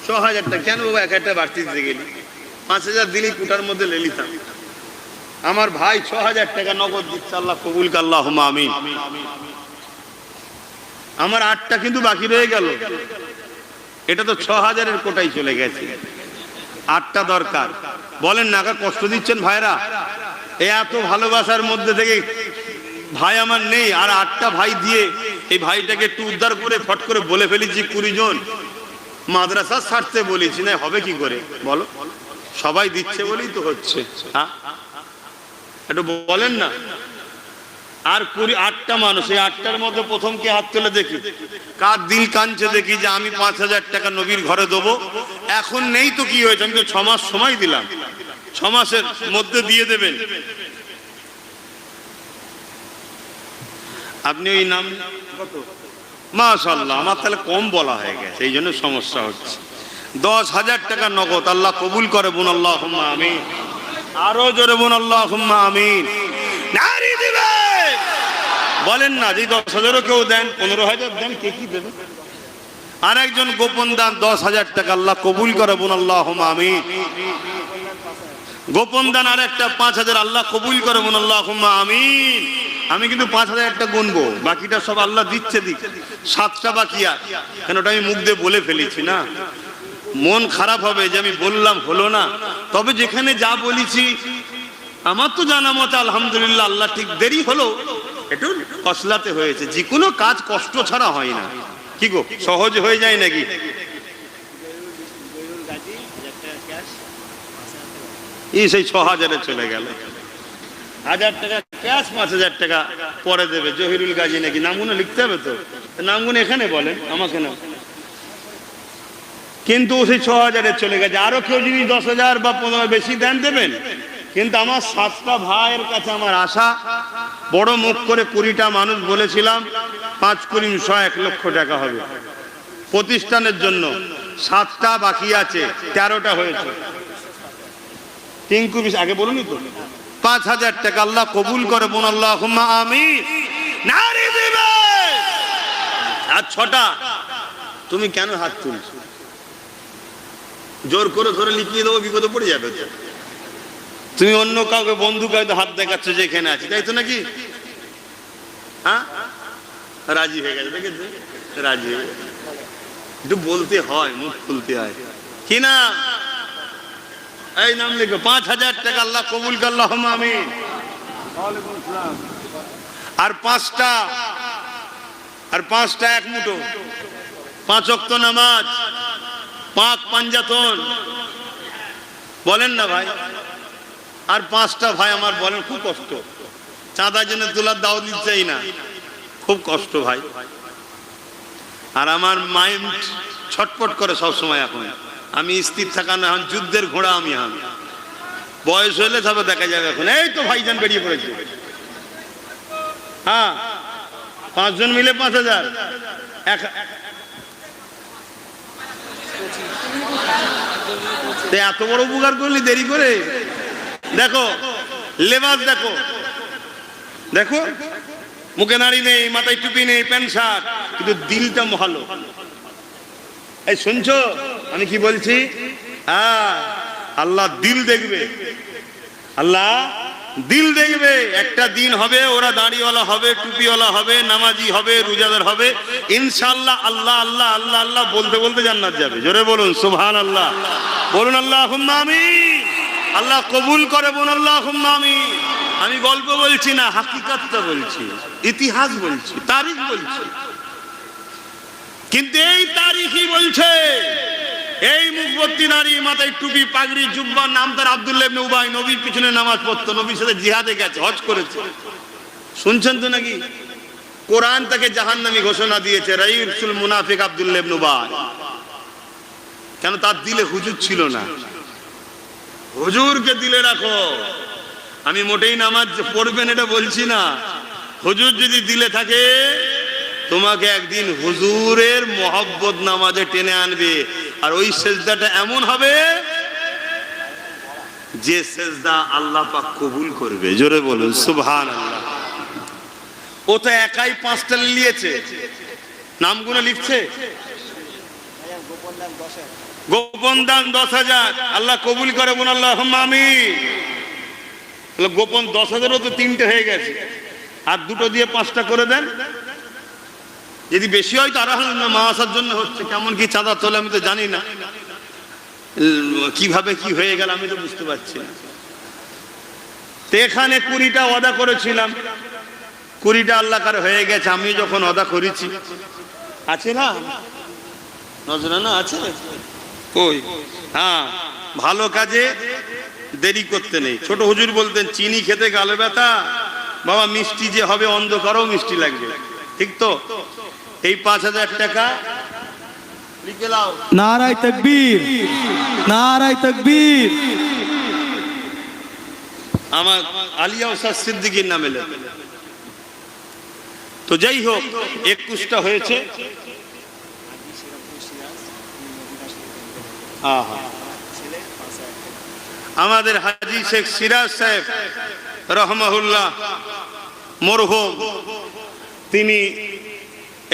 6,000 টাকা কেন বাবা? 1,000 বাড়তি দিতে গেলি, 5,000 দিলেই কুটার মধ্যে লেলিতাম। আমার ভাই 6,000 টাকা নগদ দিচ্ছে, আল্লাহ কবুল করে, আল্লাহুম্মা আমিন। আমার 8টা কিন্তু বাকি রয়ে গেল। এটা তো 6,000-এর কোটাই চলে গেছে। 8টা দরকার। বলেন না, কষ্ট দিচ্ছেন ভাইরা? এত ভালোবাসার মধ্যে থেকে ভাই আমার নেই, আর 8টা ভাই দিয়ে এই ভাইটাকে একটু উদ্ধার করে ফট করে বলে ফেলেছি 20 জন। মাদ্রাসা ছাড়তে বলেছি না, হবে কি করে বলো? সবাই দিচ্ছে বলেই তো হচ্ছে। হ্যাঁ, একটু বলেন না। আর 8টা মানুষ, এই 8টার মধ্যে প্রথম কে হাত তুলে দেখি, কার দিল কাঁদছে দেখি যে আমি 5,000 টাকা নবীর ঘরে দেবো। এখন নেই তো কি হয়েছে, আমি তো 6 মাস সময় দিলাম, 6 মাসের মধ্যে দিয়ে দেবেন। আপনি ওই নাম কত? মাশাআল্লাহ, আমার তাহলে কম বলা হয়ে গেছে, এই জন্য সমস্যা হচ্ছে। 10,000 টাকা নগদ, আল্লাহ কবুল করে বোন, আল্লাহুম্মা আমিন। আরো জোরে বোন, আল্লাহুম্মা আমিন। নারী দিবে বলেন না, যে 10,000-ও কেউ দেন, 15,000 দেন, কে কি দেবে? আর একজন গোপন দান 10,000 টাকা, আল্লাহ কবুল করে বোন, আল্লাহুম্মা আমিন। গোপন দান আর একটা 5,000, আল্লাহ কবুল করে বোন, আল্লাহুম্মা আমিন। আমি কিন্তু 5,000 টাকা গুনবো, বাকিটা সব আল্লাহ দিচ্ছে দিক। 7টা বাকি, আর কেন ওটা আমি মুখ দিয়ে বলে ফেলেছি না, মন খারাপ হবে যে আমি বললাম হলো না। তবে যেখানে যা বলেছি আমার তো জানা মতে আলহামদুলিল্লাহ, আল্লাহ ঠিক দেরি হলো, একটু কসলাতে হয়েছে। যে কোনো কাজ কষ্ট ছাড়া হয় না, কি গো সহজ হয়ে যায় নাকি? এই সেই 6,000-এ চলে গেল। 1,000 টাকা ক্যাশ, 5,000 টাকা পরে দেবে। জহিরুল গাজী নাকি, নামগুলো লিখতে হবে তো, নামগুলো এখানে বলেন, আমাকে না। কিন্তু সেই 6,000-এ চলে গেছে। আরো কেউ যদি 10,000 বা 15 বেশি দেন দেবেন। কিন্তু আমার 7টা ভাইয়ের কাছে আমার আশা, বড় মুখ করে 20টা মানুষ বলেছিলাম, 5 কুড়ি 1 লক্ষ টাকা হবে প্রতিষ্ঠানের জন্য। 7টা বাকি আছে, 13টা হয়েছে। টিঙ্কু আগে বলুনি তো, 5,000 টাকা আল্লাহ কবুল করে বোন, আল্লাহুম্মা আমিন। নারী দিবে। আর 6টা, তুমি কেন হাত তুলছো? জোর করে ধরে লিখিয়ে দেবো, বিপদে পড়ে যাবে। তুমি অন্য কাউকে, বন্ধু কাউকে হাত দেখাচ্ছ যে এখানে আছি, তাই তো নাকি? হ্যাঁ, রাজি হয়ে গেছে, দেখেছে? রাজি হয়ে গেছে। একটু বলতে হয়, মুখ খুলতে হয় কি না? এই নাম লিখো, 5,000 টাকা আল্লাহ কবুল করে, আল্লাহুম্মা আমিন। আর 5টা এক মুঠো, 5 ওয়াক্ত নামাজ, পাক পাঞ্জাতন, বলেন না ভাই? আর 5টা ভাই আমার বলেন, খুব কষ্ট, চাঁদা জন্য তোলার দাও দিতে চাই না, খুব কষ্ট ভাই। আর আমার মাইন্ড ছটপট করে সব সময়। এখন আমি স্থির থাকা না, এখন যুদ্ধের ঘোড়া আমি। বয়স হলে তবে দেখা যাবে। এখন এই তো ভাইজান বেরিয়ে পড়েছে। হ্যাঁ, 5 জন মিলে 5,000। এত বড় উপকার করলি দেরি করে। দেখো লেবাস দেখো, দেখো মুখে নাড়ি নেই, মাথায় টুপি নেই, প্যান্ট শার্ট, কিন্তু দিলটা ভালো। এই শুনছো আমি কি বলছি? হ্যাঁ, আল্লাহ দিল দেখবে, আল্লাহ দিল দেখবে। একটা দিন হবে ওরা দাড়িওয়ালা হবে, টুপিওয়ালা হবে, নামাজি হবে, রোজাদার হবে, ইনশাআল্লাহ আল্লাহ আল্লাহ আল্লাহ আল্লাহ বলতে বলতে জান্নাত যাবে। জোরে বলুন সুবহানাল্লাহ, বলুন আল্লাহুম্মা আমিন। আল্লাহ কবুল করে, বলুন আল্লাহুম্মা আমিন। আমি গল্প বলছি না, হাকিকাতটা বলছি, ইতিহাস বলছি, তারিখ বলছি। কিন্তু এই তারিখই বলছে এই মুখভর্তি নারী, মাথায় টুপি, পাগড়ি, জুব্বা, নাম তার আব্দুল্লাহ ইবনে উবাই, নবীর পিছনে নামাজ পড়তো, নবীর সাথে জিহাদে গেছে, হজ করেছে। শুনছেন তো নাকি? কোরআন তাকে জাহান্নামী ঘোষণা দিয়েছে, রাইসুল মুনাফিক আব্দুল্লাহ ইবনে উবাই। কেন? তার দিলে হুজুর ছিল না। হুজুরকে দিলে রাখো। আমি মোটেই নামাজ পড়বেন এটা বলছি না, হুজুর যদি দিলে থাকে তোমাকে একদিন হুজুরের মহব্বত নামাজে টেনে আনবে, আর ওই সেজদাটা এমন হবে যে সেজদা আল্লাহ পাক কবুল করবে। জোরে বলুন সুবহানাল্লাহ। ও তো একাই 5টা নিয়েছে, নামগুলো লিখছে। গোপন দান 10,000, আল্লাহ কবুল করে, বলুন আল্লাহুম্মা আমিন। গোপন 10,000ও তো 3টে হয়ে গেছে, আর 2টো দিয়ে 5টা করে দেন। যদি বেশি হয় তো আর মাসার জন্য হচ্ছে। কেমন কি চাঁদা তোলে আমি তো জানি না, কিভাবে কি হয়ে গেল আমি তো বুঝতে পারছি না। তো এখানে 20টা ওয়াদা করেছিলাম, 20টা আল্লাহ কার হয়ে গেছে। আমি যখন ওয়াদা করেছি, আছে না নজরানা আছে কই? হ্যাঁ, ভালো কাজে দেরি করতে নেই। ছোট হুজুর বলতেন চিনি খেতে গালে ব্যথা, বাবা মিষ্টি যে হবে অন্ধকারও মিষ্টি লাগবে, ঠিক তো? এই 5,000 টাকা লিখে নাও। নারায়ে তাকবীর, নারায়ে তাকবীর। আমার আলিয়া ওস্তাদ সিদ্দিকীর নামে লেখা। তো যাই হোক, 21টা হয়েছে। আমাদের হাজী শেখ সিরাজ সাহেব রহমাহুল্লাহ মরহুম, তিনি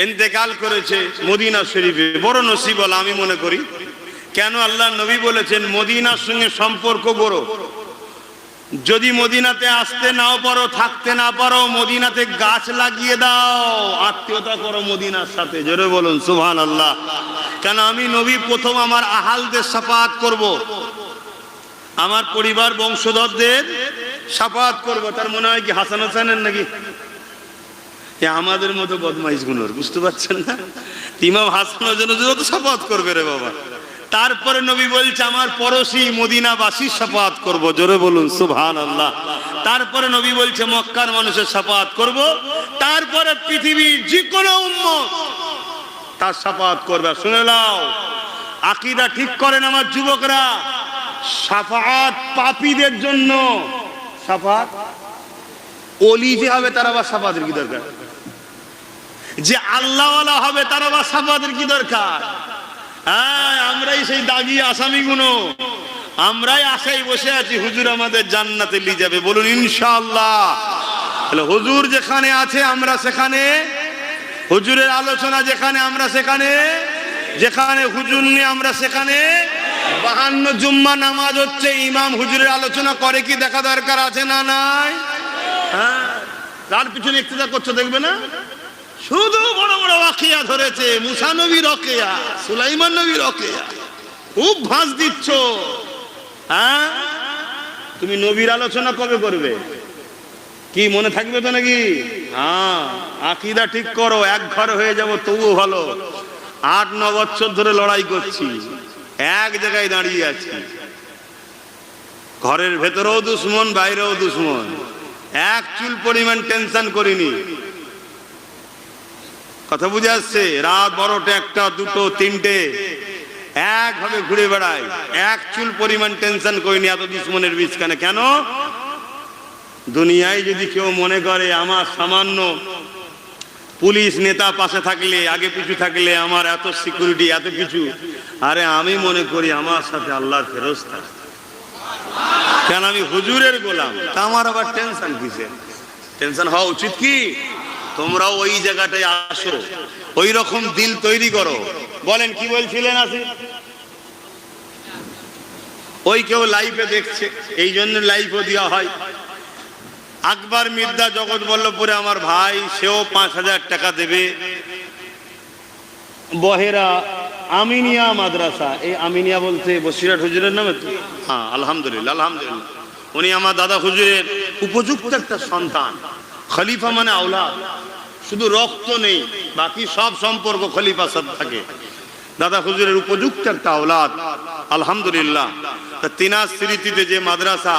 ইন্তেকাল করেছে মদিনা শরীফে। বড় নসিব বলা আমি মনে করি। কেন? আল্লাহ নবী বলেছেন মদিনার সঙ্গে সম্পর্ক গড়ো। যদি মদিনাতে আসতে নাও পারো, থাকতে না পারো, মদিনাতে গাছ লাগিয়ে দাও, আত্মীয়তা করো মদিনার সাথে। জোরে বলুন সুবহানাল্লাহ। কেন? আমি নবী প্রথম আমার আহালদের শাফাআত করব, আমার পরিবার বংশধরদের শাফাআত করব। তার মনে হয় কি হাসান হোসেনের নাকি? আমাদের মতো বদমাইশ গুনোর, বুঝতে পারছেন না? ইমাম হাসান হোসেনও তো শাফাআত করবে রে বাবা। তারপরে নবী বলছে আমার পড়োশী মদিনাবাসীর শাফাআত করব। জোরে বলুন সুবহানাল্লাহ। তারপরে নবী বলছে মক্কার মানুষের শাফাআত করব। তারপরে পৃথিবীর যে কোনো উম্মত তার শাফাআত করবে। শুনে নাও, আকীদা ঠিক করেন আমার যুবকরা। শাফাআত পাপীদের জন্য, শাফাআত ওলি যে হবে তার আবার শাফাআতের কি দরকার? যে আল্লাহওয়ালা হবে তার আবার শাফাআতের কি দরকার? হ্যাঁ, আমরাই সেই দাগি আসামি গুলো, আমরাই আশায় বসে আছি হুজুর আমাদের জান্নাতে নিয়ে যাবে। বলুন ইনশাআল্লাহ। হুজুর যেখানে আছে আমরা সেখানে, হুজুরের আলোচনা যেখানে আমরা সেখানে, যেখানে হুজুর নেই আমরা সেখানে। 52 জুম্মা নামাজ হচ্ছে, ইমাম হুজুরের আলোচনা করে কি দেখা দরকার আছে না নাই? হ্যাঁ, তার পিছনে ইক্তেদা করছো দেখবে না? শুধু বড় বড় ওয়াকিয়া ধরেছে, মুসা নবী রকেয়া, সুলাইমান নবী রকেয়া, খুব ভাঁজ দিচ্ছ। হ্যাঁ, তুমি নবীর আলোচনা কবে করবে? কি মনে থাকবে তো নাকি? হ্যাঁ, আকীদা ঠিক করো, এক ঘর হয়ে যাব তবুও ভালো। 8-9 বছর ধরে লড়াই করছি, এক জায়গায় দাঁড়িয়ে আছি। ঘরের ভেতরেও দুশ্মন, বাইরেও দুশ্মন, এক চুল পরিমাণ টেনশন করিনি। কথা বুঝে আসছে? রাত 12টা, 1টা, 2টো, 3টে একভাবে ঘুরে বেড়াই, এক চুল পরিমাণ টেনশন করিনি। এত দুশ্মনের বীজখানে কেন? দুনিয়ায় যদি কেউ মনে করে আমার সামান্য পুলিশ নেতা পাশে থাকলে, আগে পিছু থাকলে আমার এত সিকিউরিটি, এত কিছু, আরে আমি মনে করি আমার সাথে আল্লাহর ফেরেশতা। কেন আমি হুজুরের গোলাম, তা আমার আবার টেনশন কিসে? টেনশন হওয়া উচিত কি? তোমরাও ওই জায়গাটায় আসো, ওই রকম দিল তৈরি করো। বলেন কি বলছিলেন? আসি ওই কেউ লাইভে দেখছে, এই জন্য লাইভও দেওয়া হয়। আকবর মির্জা জগৎবল্লভপুরে আমার ভাই, সেও 5,000 টাকা দেবে। বহেরা আমিনিয়া মাদ্রাসা, এই আমিনিয়া বলতে বসিরহাট হুজুরের নামে তো? হ্যাঁ, আলহামদুলিল্লাহ আলহামদুলিল্লাহ। উনি আমার দাদা হুজুরের উপযুক্ত একটা সন্তান। খলিফা মানে আওলাদ, শুধু রক্ত নেই, বাকি সব সম্পর্ক খলিফার সাথে থাকে। দাদা হুজুরের উপযুক্ত একটা আওলাদ, আলহামদুলিল্লাহ। তিনার স্মৃতিতে যে মাদ্রাসা,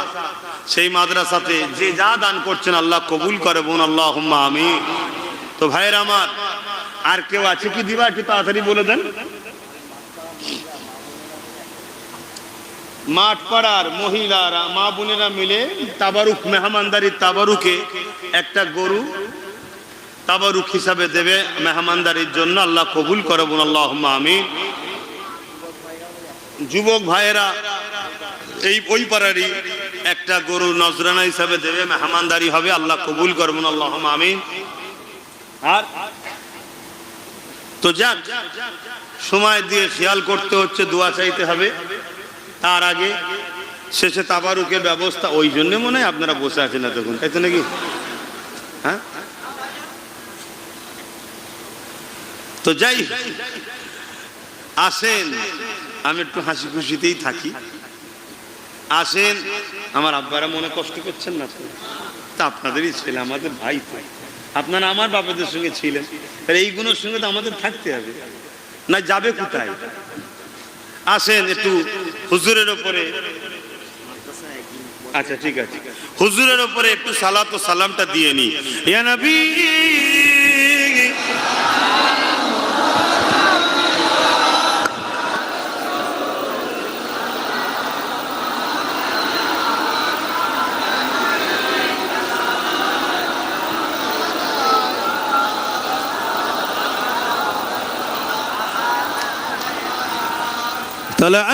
সেই মাদ্রাসাতে যে যা দান করছেন আল্লাহ কবুল করে, বোন আল্লাহুম্মা আমিন। তো ভাইয়ের আমার, আর কেউ আছে কি দিবা? একটু তাড়াতাড়ি বলে দেন। মাঠ পাড়ার মহিলারা, মা বোনেরা মিলে তাবারুক, মেহমানদারির তাবারুকে একটা গরু তাবারুক হিসাবে দেবে মেহমানদারির জন্য, আল্লাহ কবুল করে, বোন আল্লাহুম্মা আমিন। যুবক ভাইয়েরা এই ওই পাড়ারই একটা গরু নজরানা হিসাবে দেবে, মেহমানদারি হবে, আল্লাহ কবুল করে, বোন আল্লাহুম্মা আমিন। আর তো যাক, সময় দিয়ে খেয়াল করতে হচ্ছে, দোয়া চাইতে হবে। তার আগে শেষে তাবারুকের ব্যবস্থা, ওই জন্য মনে হয় আপনারা বসে আছেন না তখন, তাই তো নাকি? হ্যাঁ, তো যাই আসেন, আমি একটু হাসি খুশিতেই থাকি। আসেন, আমার আব্বারা মনে কষ্ট করছেন না তো? তা আপনাদেরই ছেলে, আমাদের ভাই তো। আপনারা আমার বাবাদের সঙ্গে ছিলেন, এই গুণের সঙ্গে তো আমাদের থাকতে হবে, না যাবে কোথায়? আসেন একটু হুজুরের ওপরে, আচ্ছা ঠিক আছে, হুজুরের ওপরে একটু সালাত ও সালামটা দিয়ে নি। ইয়া নবী طلع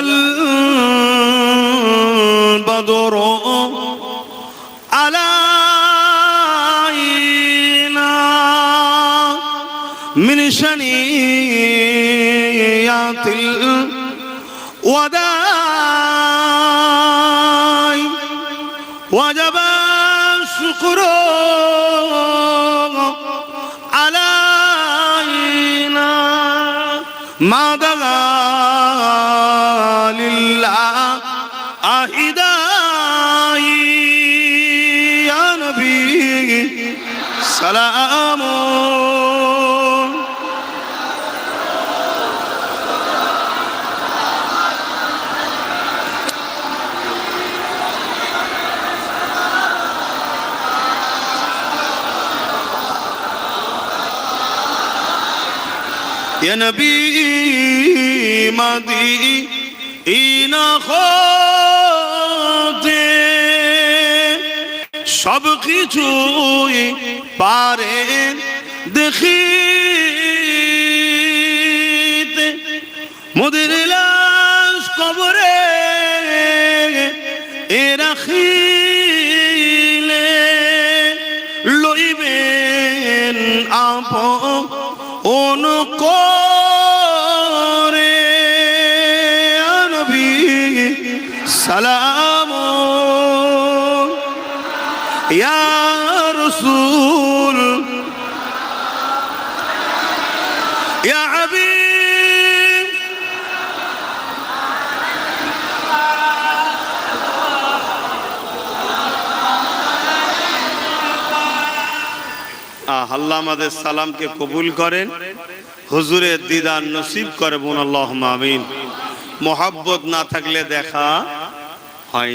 البدر علينا من شنيات الوداع وجب الشكر علينا ما دعا لله أهداي يا نبي سلام يا نبي مدينة خودে সব কিছুই পারেন দেখিতে, মোদের লাশ কবরে এ রাখিলে লইবেন আপন করে নবী সালাম ইয়া রাসূল ইয়া হাবিব। আল্লাহ আমাদের সালামকে কবুল করেন, হুজুরের দিদার নসিব করে, বোন আল্লাহুম্মা আমিন। মোহাব্বত না থাকলে দেখা হয়।